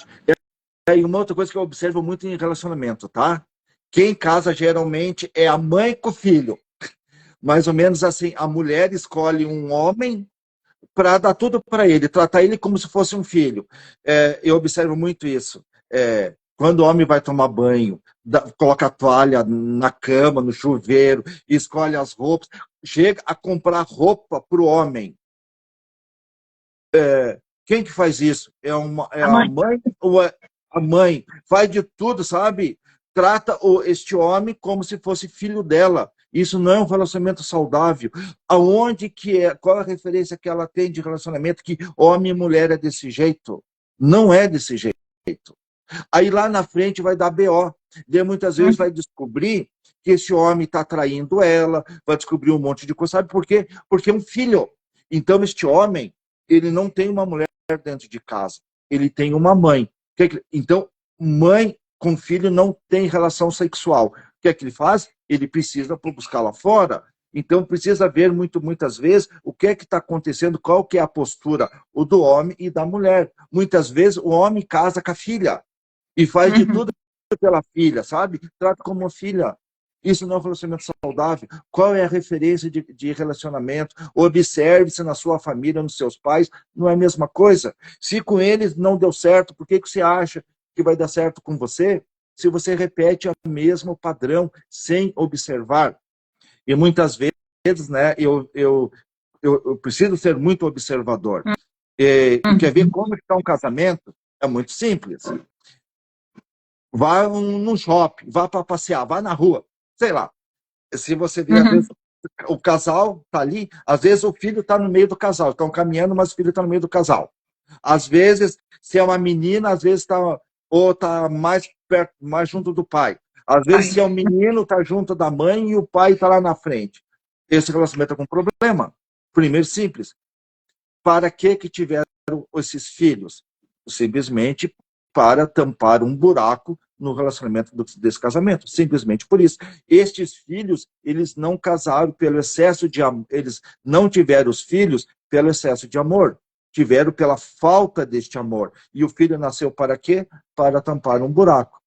E uma outra coisa que eu observo muito em relacionamento, tá? Quem casa geralmente é a mãe com o filho. Mais ou menos assim, a mulher escolhe um homem para dar tudo para ele, tratar ele como se fosse um filho. Eu observo muito isso. Quando o homem vai tomar banho, coloca a toalha na cama, no chuveiro, escolhe as roupas, chega a comprar roupa para o homem. Quem que faz isso? A mãe ou a mãe? Faz de tudo, sabe? Trata este homem como se fosse filho dela. Isso não é um relacionamento saudável. Qual a referência que ela tem de relacionamento que homem e mulher é desse jeito? Não é desse jeito. Aí lá na frente vai dar BO. Daí muitas vezes vai descobrir que esse homem está traindo ela, vai descobrir um monte de coisa. Sabe por quê? Porque é um filho. Então este homem, ele não tem uma mulher dentro de casa. Ele tem uma mãe. Então, mãe com filho não tem relação sexual. O que é que ele faz? Ele precisa buscar lá fora. Então, precisa ver muitas vezes o que é que está acontecendo, qual que é a postura do homem e da mulher. Muitas vezes o homem casa com a filha e faz de tudo pela filha, sabe? Trata como uma filha. Isso não é um relacionamento saudável. Qual é a referência de relacionamento? Observe-se na sua família, nos seus pais, não é a mesma coisa? Se com eles não deu certo, por que você acha que vai dar certo com você? Se você repete o mesmo padrão sem observar. E muitas vezes, né, eu preciso ser muito observador. E quer ver como está um casamento? É muito simples. Vá num shopping, vá para passear, vá na rua, sei lá. Se você vê, às vezes, o casal está ali, às vezes o filho está no meio do casal, estão caminhando, mas o filho está no meio do casal. Às vezes, se é uma menina, às vezes está mais perto, mais junto do pai. Às vezes, se é um menino, está junto da mãe e o pai está lá na frente. Esse relacionamento é com problema. Primeiro, simples. Para que tiveram esses filhos? Simplesmente para tampar um buraco no relacionamento desse casamento. Simplesmente por isso. Estes filhos, eles não casaram pelo excesso de amor. Eles não tiveram os filhos pelo excesso de amor. Tiveram pela falta deste amor. E o filho nasceu para quê? Para tampar um buraco.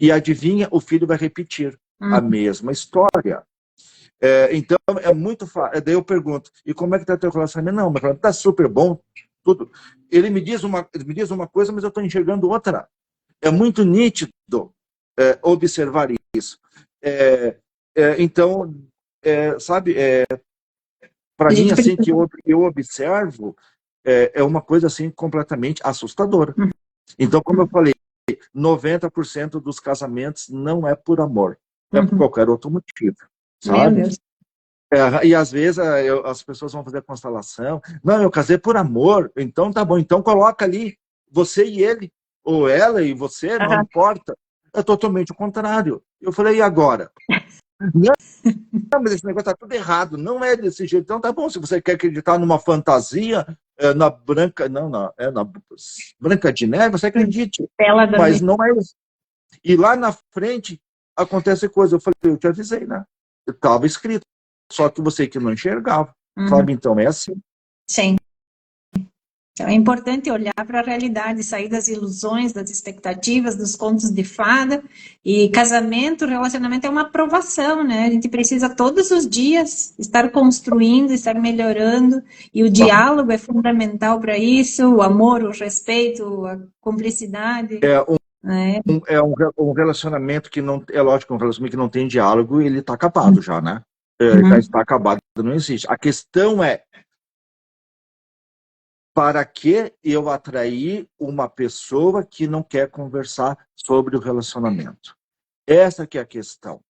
E adivinha, o filho vai repetir a mesma história. Então, é muito fácil. Daí eu pergunto, e como é que está o teu relacionamento? Não, mas está super bom, tudo. Ele me diz uma coisa, mas eu estou enxergando outra. É muito nítido observar isso. Então, sabe, para mim, assim, que eu observo, é uma coisa, assim, completamente assustadora. Então, como eu falei, 90% dos casamentos não é por amor, é por qualquer outro motivo. Sabe? E às vezes as pessoas vão fazer a constelação. Não, eu casei por amor. Então tá bom. Então coloca ali você e ele. Ou ela e você, não importa. É totalmente o contrário. Eu falei, e agora? Não, mas esse negócio tá tudo errado. Não é desse jeito. Então tá bom. Se você quer acreditar numa fantasia, na Branca... Não, na Branca de Neve, você acredite. Mas não é isso. E lá na frente acontece coisa. Eu falei, eu te avisei, né? Estava escrito. Só que você que não enxergava. Sabe? Então é assim. Sim. Então é importante olhar para a realidade, sair das ilusões, das expectativas, dos contos de fada. E casamento, relacionamento é uma aprovação, né? A gente precisa todos os dias estar construindo, estar melhorando. E o diálogo é fundamental para isso, o amor, o respeito, a cumplicidade. Um relacionamento que não... É lógico, um relacionamento que não tem diálogo, ele está acabado já, né? Já está acabado, não existe. A questão é, para que eu atrair uma pessoa que não quer conversar sobre o relacionamento? Essa que é a questão.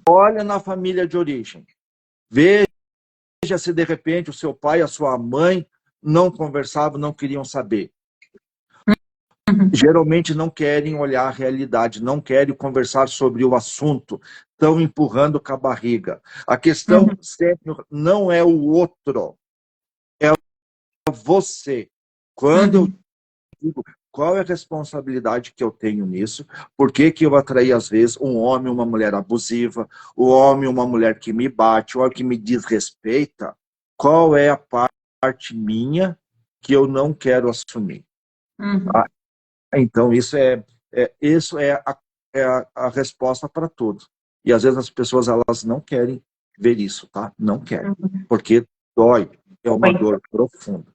Olha na família de origem. Veja se de repente o seu pai e a sua mãe não conversavam, não queriam saber. Geralmente não querem olhar a realidade, não querem conversar sobre o assunto, estão empurrando com a barriga. A questão sempre não é o outro, é você. Quando eu digo qual é a responsabilidade que eu tenho nisso, por que eu atraí às vezes um homem, uma mulher abusiva, o homem, uma mulher que me bate, o homem que me desrespeita, qual é a parte minha que eu não quero assumir? Tá? Então, isso é a resposta para tudo. E às vezes as pessoas elas não querem ver isso, tá? Não querem. Porque dói, é uma dor profunda.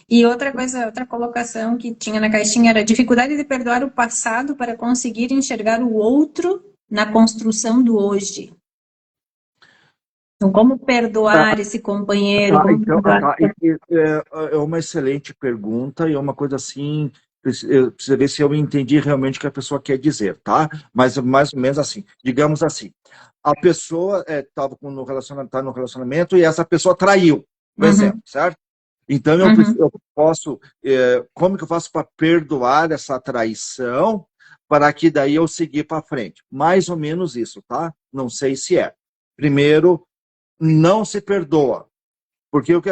E outra coisa, outra colocação que tinha na caixinha era dificuldade de perdoar o passado para conseguir enxergar o outro na construção do hoje. Então, como perdoar esse companheiro? É uma excelente pergunta e é uma coisa assim, precisa ver se eu entendi realmente o que a pessoa quer dizer, tá? Mas mais ou menos assim, digamos assim, a pessoa tá no relacionamento e essa pessoa traiu, por exemplo, certo? Então eu posso, como que eu faço para perdoar essa traição para que daí eu seguir para frente? Mais ou menos isso, tá? Não sei se é. Primeiro, não se perdoa. Porque o que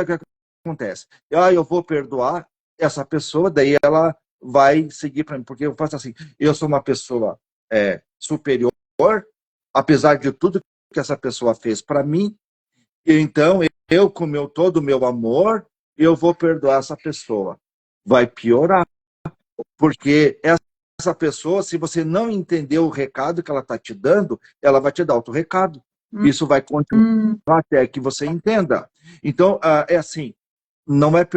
acontece? Eu vou perdoar essa pessoa, daí ela vai seguir para mim. Porque eu faço assim, eu sou uma pessoa superior, apesar de tudo que essa pessoa fez para mim, então eu com todo o meu amor, eu vou perdoar essa pessoa. Vai piorar, porque essa pessoa, se você não entender o recado que ela está te dando, ela vai te dar outro recado. Isso vai continuar até que você entenda. Então, é assim, não é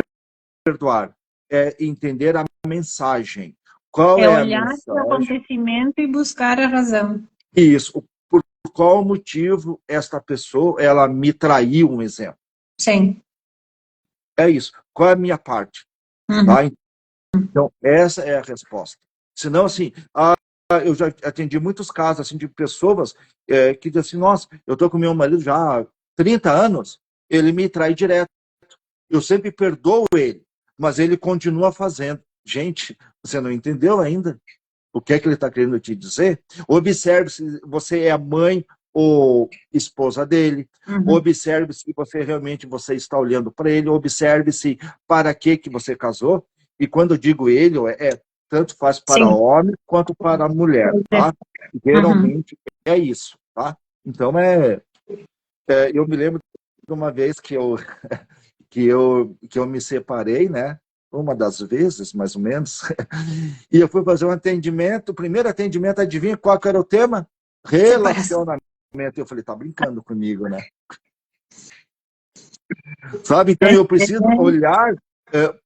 perdoar, é entender a mensagem. Qual É é a olhar para o mensagem? acontecimento e buscar a razão. Isso. Por qual motivo esta pessoa, ela me traiu, um exemplo? Sim. É isso. Qual é a minha parte? Tá? Então, essa é a resposta. Senão, assim, eu já atendi muitos casos assim, de pessoas que dizem assim, nossa, eu estou com meu marido já há 30 anos, ele me trai direto. Eu sempre perdoo ele, mas ele continua fazendo. Gente, você não entendeu ainda o que é que ele está querendo te dizer? Observe se você é a mãe ou esposa dele. Observe se você realmente você está olhando para ele. Observe se para que você casou. E quando eu digo ele, tanto faz para Sim. homem quanto para mulher, tá? Geralmente é isso, tá? Então, eu me lembro de uma vez que eu me separei, né? Uma das vezes, mais ou menos. E eu fui fazer um atendimento. O primeiro atendimento, adivinha qual que era o tema? Relacionamento. Eu falei, tá brincando comigo, né? Sabe? Então eu preciso olhar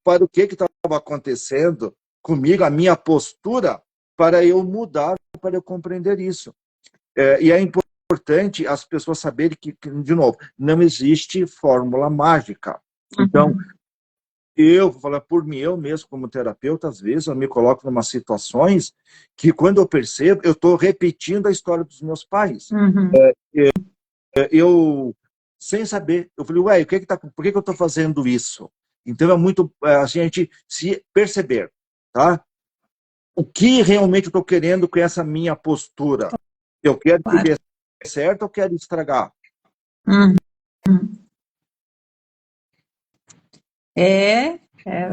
para o que estava acontecendo comigo, a minha postura, para eu mudar, para eu compreender isso. E é importante as pessoas saberem que, de novo, não existe fórmula mágica. Então, eu vou falar por mim, eu mesmo como terapeuta, às vezes eu me coloco em umas situações que quando eu percebo, eu estou repetindo a história dos meus pais. Eu, sem saber, eu falei, ué, por que eu estou fazendo isso? Então é muito a gente se perceber, tá? O que realmente eu estou querendo com essa minha postura? Eu quero que dê certo ou quero estragar?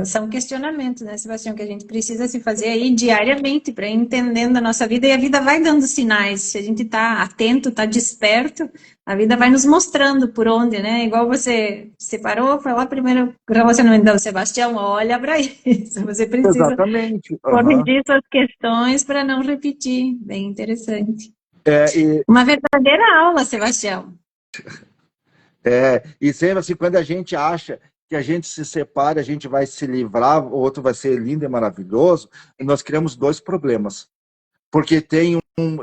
São questionamentos, né, Sebastião, que a gente precisa se fazer aí diariamente para ir entendendo a nossa vida, e a vida vai dando sinais. Se a gente está atento, está desperto, a vida vai nos mostrando por onde, né? Igual você separou, foi lá primeiro relacionamento do Sebastião, olha para isso. Você precisa Exatamente. corrigir suas questões para não repetir. Bem interessante. E Uma verdadeira aula, Sebastião. e sempre assim, quando a gente acha que a gente se separa, a gente vai se livrar, o outro vai ser lindo e maravilhoso, e nós criamos dois problemas. Porque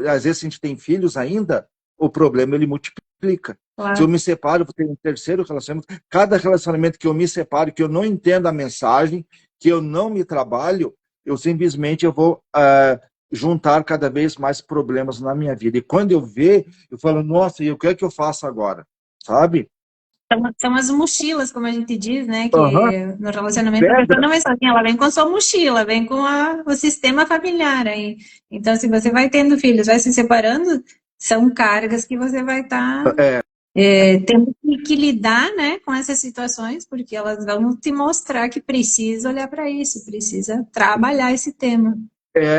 às vezes a gente tem filhos ainda, o problema ele multiplica. Claro. Se eu me separo, eu tenho um terceiro relacionamento. Cada relacionamento que eu me separo, que eu não entendo a mensagem, que eu não me trabalho, eu simplesmente vou juntar cada vez mais problemas na minha vida. E quando eu ver, eu falo, nossa, e o que é que eu faço agora? Sabe? São as mochilas, como a gente diz, né? Que no relacionamento a Pedra. pessoa não vem sozinha, ela vem com a sua mochila, vem com o sistema familiar aí. Então, se você vai tendo filhos, vai se separando, são cargas que você vai estar tendo que lidar, né, com essas situações, porque elas vão te mostrar que precisa olhar para isso, precisa trabalhar esse tema.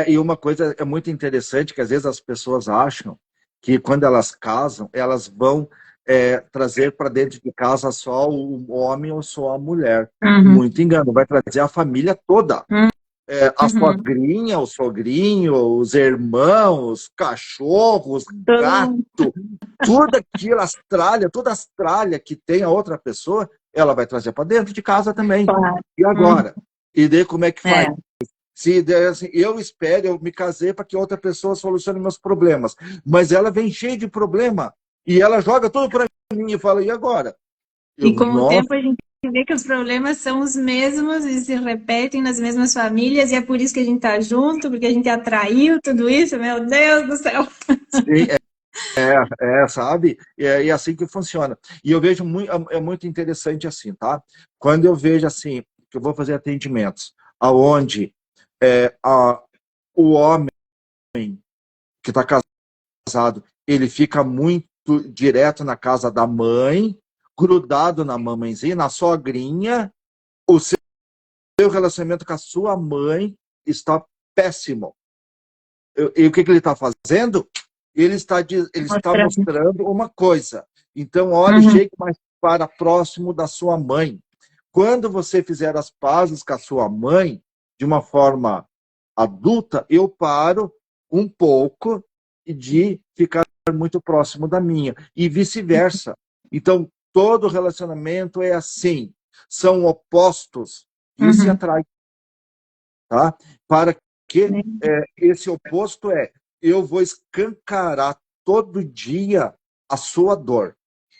E uma coisa é muito interessante, que às vezes as pessoas acham que quando elas casam, elas vão trazer para dentro de casa só o homem ou só a mulher. Muito engano, vai trazer a família toda. A sogrinha, o sogrinho, os irmãos, cachorros, gato, tudo aquilo, toda a tralha que tem a outra pessoa, ela vai trazer para dentro de casa também. E agora? E daí como é que faz? Se assim, eu espero, eu me casei para que outra pessoa solucione meus problemas. Mas ela vem cheia de problema e ela joga tudo para mim e fala, e agora? E com o tempo a gente vê que os problemas são os mesmos e se repetem nas mesmas famílias, e é por isso que a gente está junto, porque a gente atraiu tudo isso, meu Deus do céu! Sim, sabe? E assim que funciona. E eu vejo muito interessante assim, tá? Quando eu vejo assim, que eu vou fazer atendimentos, aonde o homem que está casado, ele fica muito direto na casa da mãe, grudado na mamãezinha, na sogrinha, o seu relacionamento com a sua mãe está péssimo. E o que ele está fazendo? Ele está mostrando uma coisa. Então, olhe, chegue mais para próximo da sua mãe. Quando você fizer as pazes com a sua mãe, de uma forma adulta, eu paro um pouco de ficar muito próximo da minha, e vice-versa. Então, todo relacionamento é assim, são opostos que se atraem, tá? Para que esse oposto eu vou escancarar todo dia a sua dor.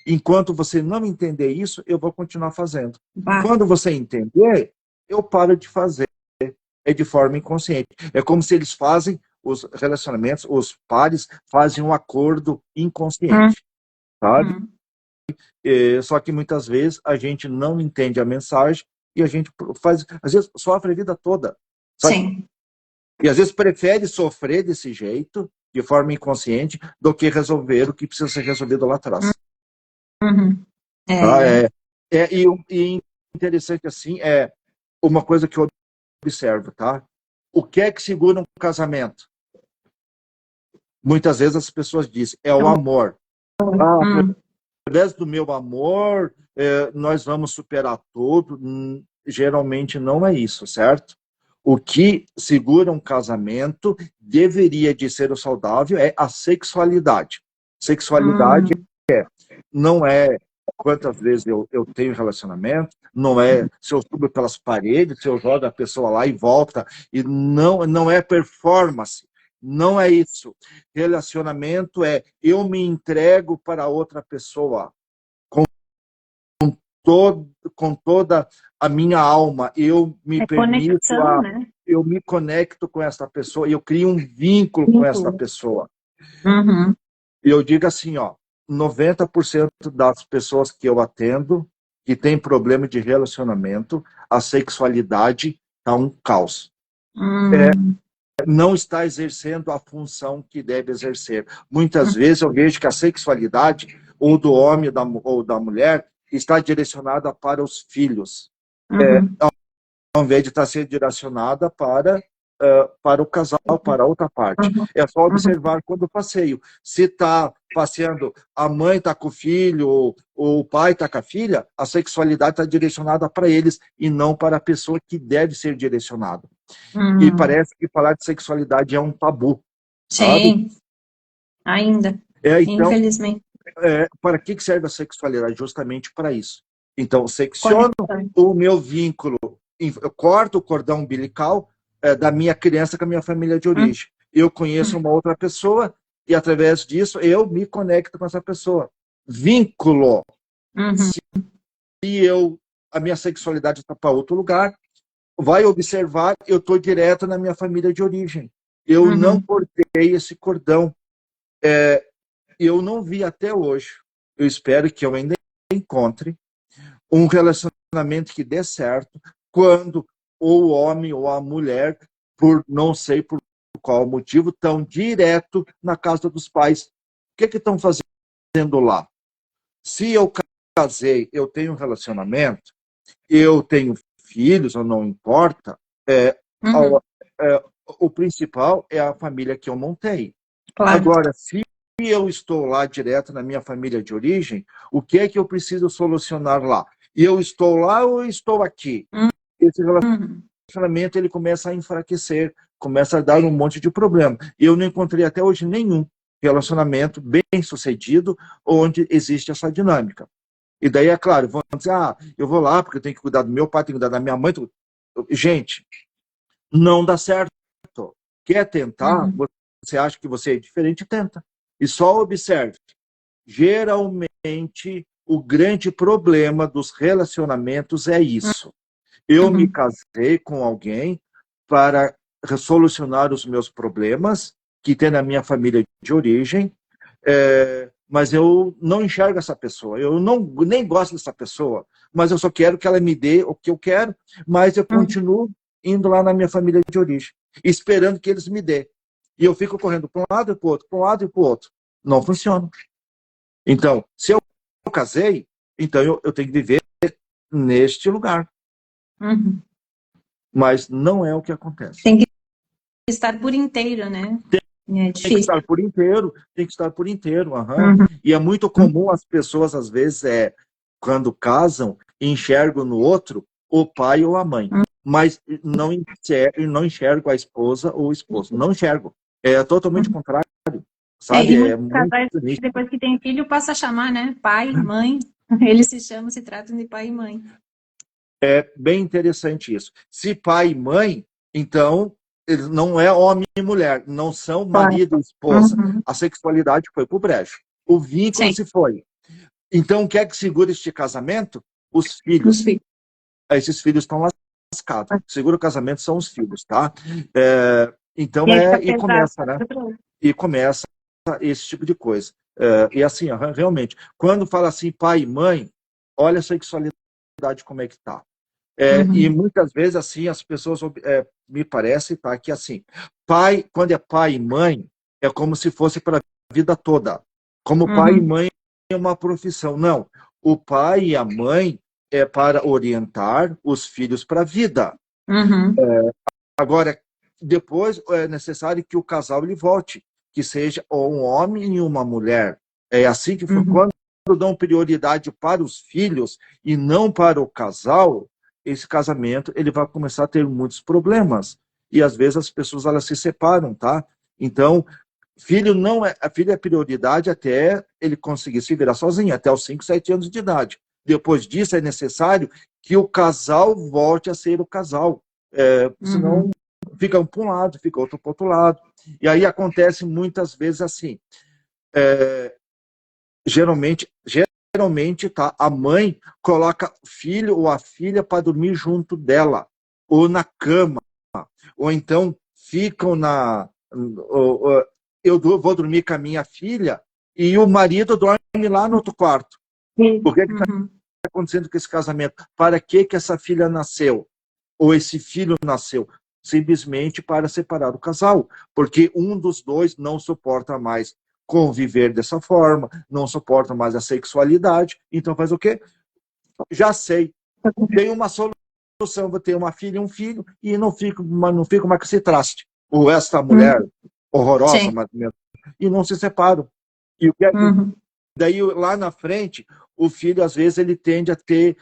Enquanto você não entender isso, eu vou continuar fazendo. Quando você entender, eu paro de fazer. É de forma inconsciente. É como se eles fazem, os relacionamentos, os pares fazem um acordo inconsciente, sabe? Só que muitas vezes a gente não entende a mensagem e a gente faz, às vezes sofre a vida toda, sabe? Sim. E às vezes prefere sofrer desse jeito, de forma inconsciente, do que resolver o que precisa ser resolvido lá atrás. Tá? E interessante assim, é uma coisa que eu observo, tá? O que é que segura um casamento? Muitas vezes as pessoas dizem, é o amor. Através do meu amor, nós vamos superar tudo. Geralmente não é isso, certo? O que segura um casamento deveria de ser o saudável é a sexualidade. Sexualidade não é quantas vezes eu tenho relacionamento, não é se eu subo pelas paredes, se eu jogo a pessoa lá e volta, e não é performance, não é isso. Relacionamento é eu me entrego para outra pessoa com toda a minha alma, eu me permito, conexão, né? Eu me conecto com essa pessoa, eu crio um vínculo com essa pessoa. E eu digo assim, 90% das pessoas que eu atendo que tem problema de relacionamento, a sexualidade está um caos. Não está exercendo a função que deve exercer. Muitas vezes eu vejo que a sexualidade, ou do homem ou da mulher, está direcionada para os filhos, ao invés de estar sendo direcionada para o casal, para a outra parte. É só observar quando eu passeio. Se está passeando, a mãe está com o filho, ou o pai está com a filha, a sexualidade está direcionada para eles e não para a pessoa que deve ser direcionada. E parece que falar de sexualidade é um tabu. Sim, sabe? ainda, então, infelizmente. Para que serve a sexualidade? Justamente para isso. Então, secciono o meu vínculo, eu corto o cordão umbilical da minha criança com a minha família de origem. Eu conheço uma outra pessoa e, através disso, eu me conecto com essa pessoa. Vínculo. Se a minha sexualidade está para outro lugar, vai observar, eu estou direto na minha família de origem. Eu não cortei esse cordão. Eu não vi até hoje, eu espero que eu ainda encontre um relacionamento que dê certo quando ou o homem ou a mulher, por não sei por qual motivo, estão direto na casa dos pais. O que estão fazendo lá? Se eu casei, eu tenho um relacionamento, eu tenho filhos, ou não importa, o principal é a família que eu montei. Claro. Agora, se eu estou lá direto na minha família de origem, o que é que eu preciso solucionar lá? Eu estou lá ou eu estou aqui? Esse relacionamento ele começa a enfraquecer, começa a dar um monte de problema. Eu não encontrei até hoje nenhum relacionamento bem sucedido onde existe essa dinâmica. E daí, é claro, vão dizer, eu vou lá porque eu tenho que cuidar do meu pai, tenho que cuidar da minha mãe. Gente, não dá certo. Quer tentar? Você acha que você é diferente? Tenta. E só observe. Geralmente, o grande problema dos relacionamentos é isso. Eu me casei com alguém para solucionar os meus problemas, que tem na minha família de origem, mas eu não enxergo essa pessoa, eu nem gosto dessa pessoa, mas eu só quero que ela me dê o que eu quero, mas eu continuo indo lá na minha família de origem, esperando que eles me dêem. E eu fico correndo para um lado e para o outro, para um lado e para o outro. Não funciona. Então, se eu casei, então eu tenho que viver neste lugar. Mas não é o que acontece. Tem que estar por inteiro, né? Tem que estar por inteiro, tem que estar por inteiro. E é muito comum as pessoas, às vezes, quando casam, enxergam no outro o pai ou a mãe. Mas não enxergo a esposa ou o esposo. Não enxergo. É totalmente contrário, sabe? E É muitos muito casais, nítido. depois que tem filho, passa a chamar, né? Pai, mãe. Eles se tratam de pai e mãe. É bem interessante isso. Se pai e mãe, então, eles não é homem e mulher, não são marido e esposa. Uhum. A sexualidade foi pro brejo. O vínculo Sim, se foi. Então, o que é que segura este casamento? Os os filhos. filhos. Esses filhos estão lascados. Segura o casamento são os filhos, tá? Então, E aí fica e pesado. começa, né? E começa esse tipo de coisa. E assim, ó, realmente, quando fala assim, pai e mãe, olha a sexualidade como é que tá. E Uhum. muitas vezes, assim, as pessoas, me parece, tá, que assim, pai, quando é pai e mãe, é como se fosse para a vida toda. Como pai e Uhum. mãe é uma profissão. Não. O pai e a mãe é para orientar os filhos para a vida. Uhum. Agora, depois é necessário que o casal ele volte, que seja um homem e uma mulher. É assim que foi. Uhum. Quando dão prioridade para os filhos e não para o casal, esse casamento ele vai começar a ter muitos problemas. E às vezes as pessoas elas se separam, tá? Então, filho é prioridade até ele conseguir se virar sozinho, até os 5, 7 anos de idade. Depois disso é necessário que o casal volte a ser o casal. Senão Uhum. fica um para um lado, fica outro para o outro lado. E aí acontece muitas vezes assim. Geralmente, tá, a mãe coloca o filho ou a filha para dormir junto dela, ou na cama, ou então ficam eu vou dormir com a minha filha e o marido dorme lá no outro quarto. O que está Uhum. acontecendo com esse casamento? Para que essa filha nasceu? Ou esse filho nasceu? Simplesmente para separar o casal, porque um dos dois não suporta mais conviver dessa forma, não suporta mais a sexualidade, então faz o quê? Já sei, tem uma solução, vou ter uma filha e um filho, e não fico mais com esse traste, ou essa mulher Uhum. horrorosa, Sim. e não se separam. E Uhum. daí, lá na frente, o filho, às vezes, ele tende a ter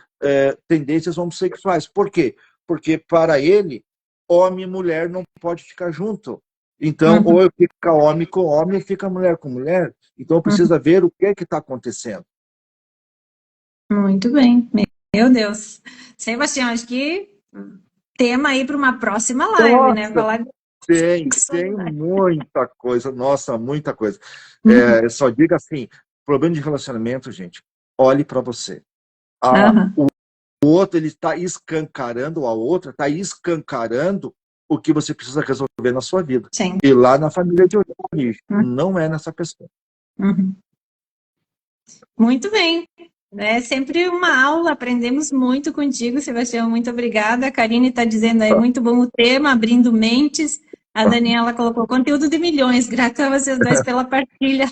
tendências homossexuais. Por quê? Porque, para ele, homem e mulher não pode ficar junto. Então, ou Uhum. fica homem com homem, ou fica mulher com mulher. Então, Uhum. precisa ver o que está acontecendo. Muito bem. Meu Deus. Sebastião, acho que tema aí para uma próxima live, né? Nossa, Falar de tem sexualidade. muita coisa. Nossa, muita coisa. Uhum. Só diga assim, problema de relacionamento, gente, olhe para você. Aham. O outro ele está escancarando, a outra está escancarando o que você precisa resolver na sua vida. Sim. E lá na família de origem, Uhum. não é nessa pessoa. Uhum. Muito bem. É sempre uma aula, aprendemos muito contigo, Sebastião. Muito obrigada. A Karine está dizendo aí, muito bom o tema, abrindo mentes. A Daniela colocou conteúdo de milhões, graças a vocês dois pela partilha.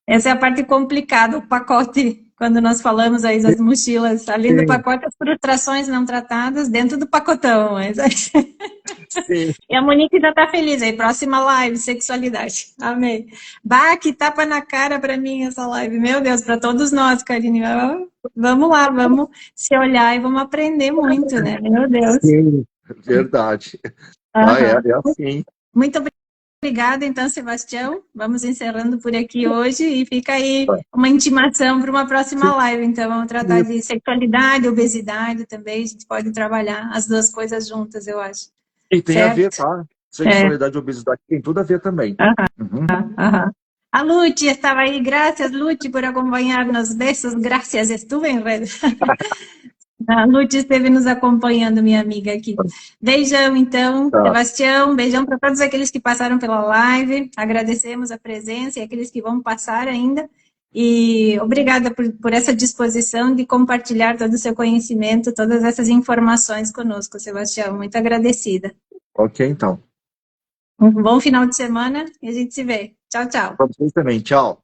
Essa é a parte complicada, o pacote, quando nós falamos aí das mochilas, além do Sim, pacote, as frustrações não tratadas dentro do pacotão. Mas... sim. E a Monique já tá feliz aí, próxima live, sexualidade. Amém. Bah, que tapa na cara para mim essa live. Meu Deus, para todos nós, Karine. Vamos lá, vamos se olhar e vamos aprender muito, né? Meu Deus. Sim, verdade. Aham. É assim. Muito obrigada, então, Sebastião. Vamos encerrando por aqui hoje e fica aí uma intimação para uma próxima live. Então, vamos tratar de sexualidade, obesidade também. A gente pode trabalhar as duas coisas juntas, eu acho. E tem a ver, Certo? tá? É. Sexualidade e obesidade tem tudo a ver também. Aham. Uhum. Ajá. A Luchi estaba ahí. Gracias, Luchi, por acompañarnos. Besos, gracias. Estuve em redes. A Luchi esteve nos acompanhando, minha amiga aqui. Beijão, então, Tá. Sebastião. Beijão para todos aqueles que passaram pela live. Agradecemos a presença e aqueles que vão passar ainda. E obrigada por essa disposição de compartilhar todo o seu conhecimento, todas essas informações conosco, Sebastião. Muito agradecida. Ok, então. Um bom final de semana e a gente se vê. Tchau, tchau. Para vocês também. Tchau.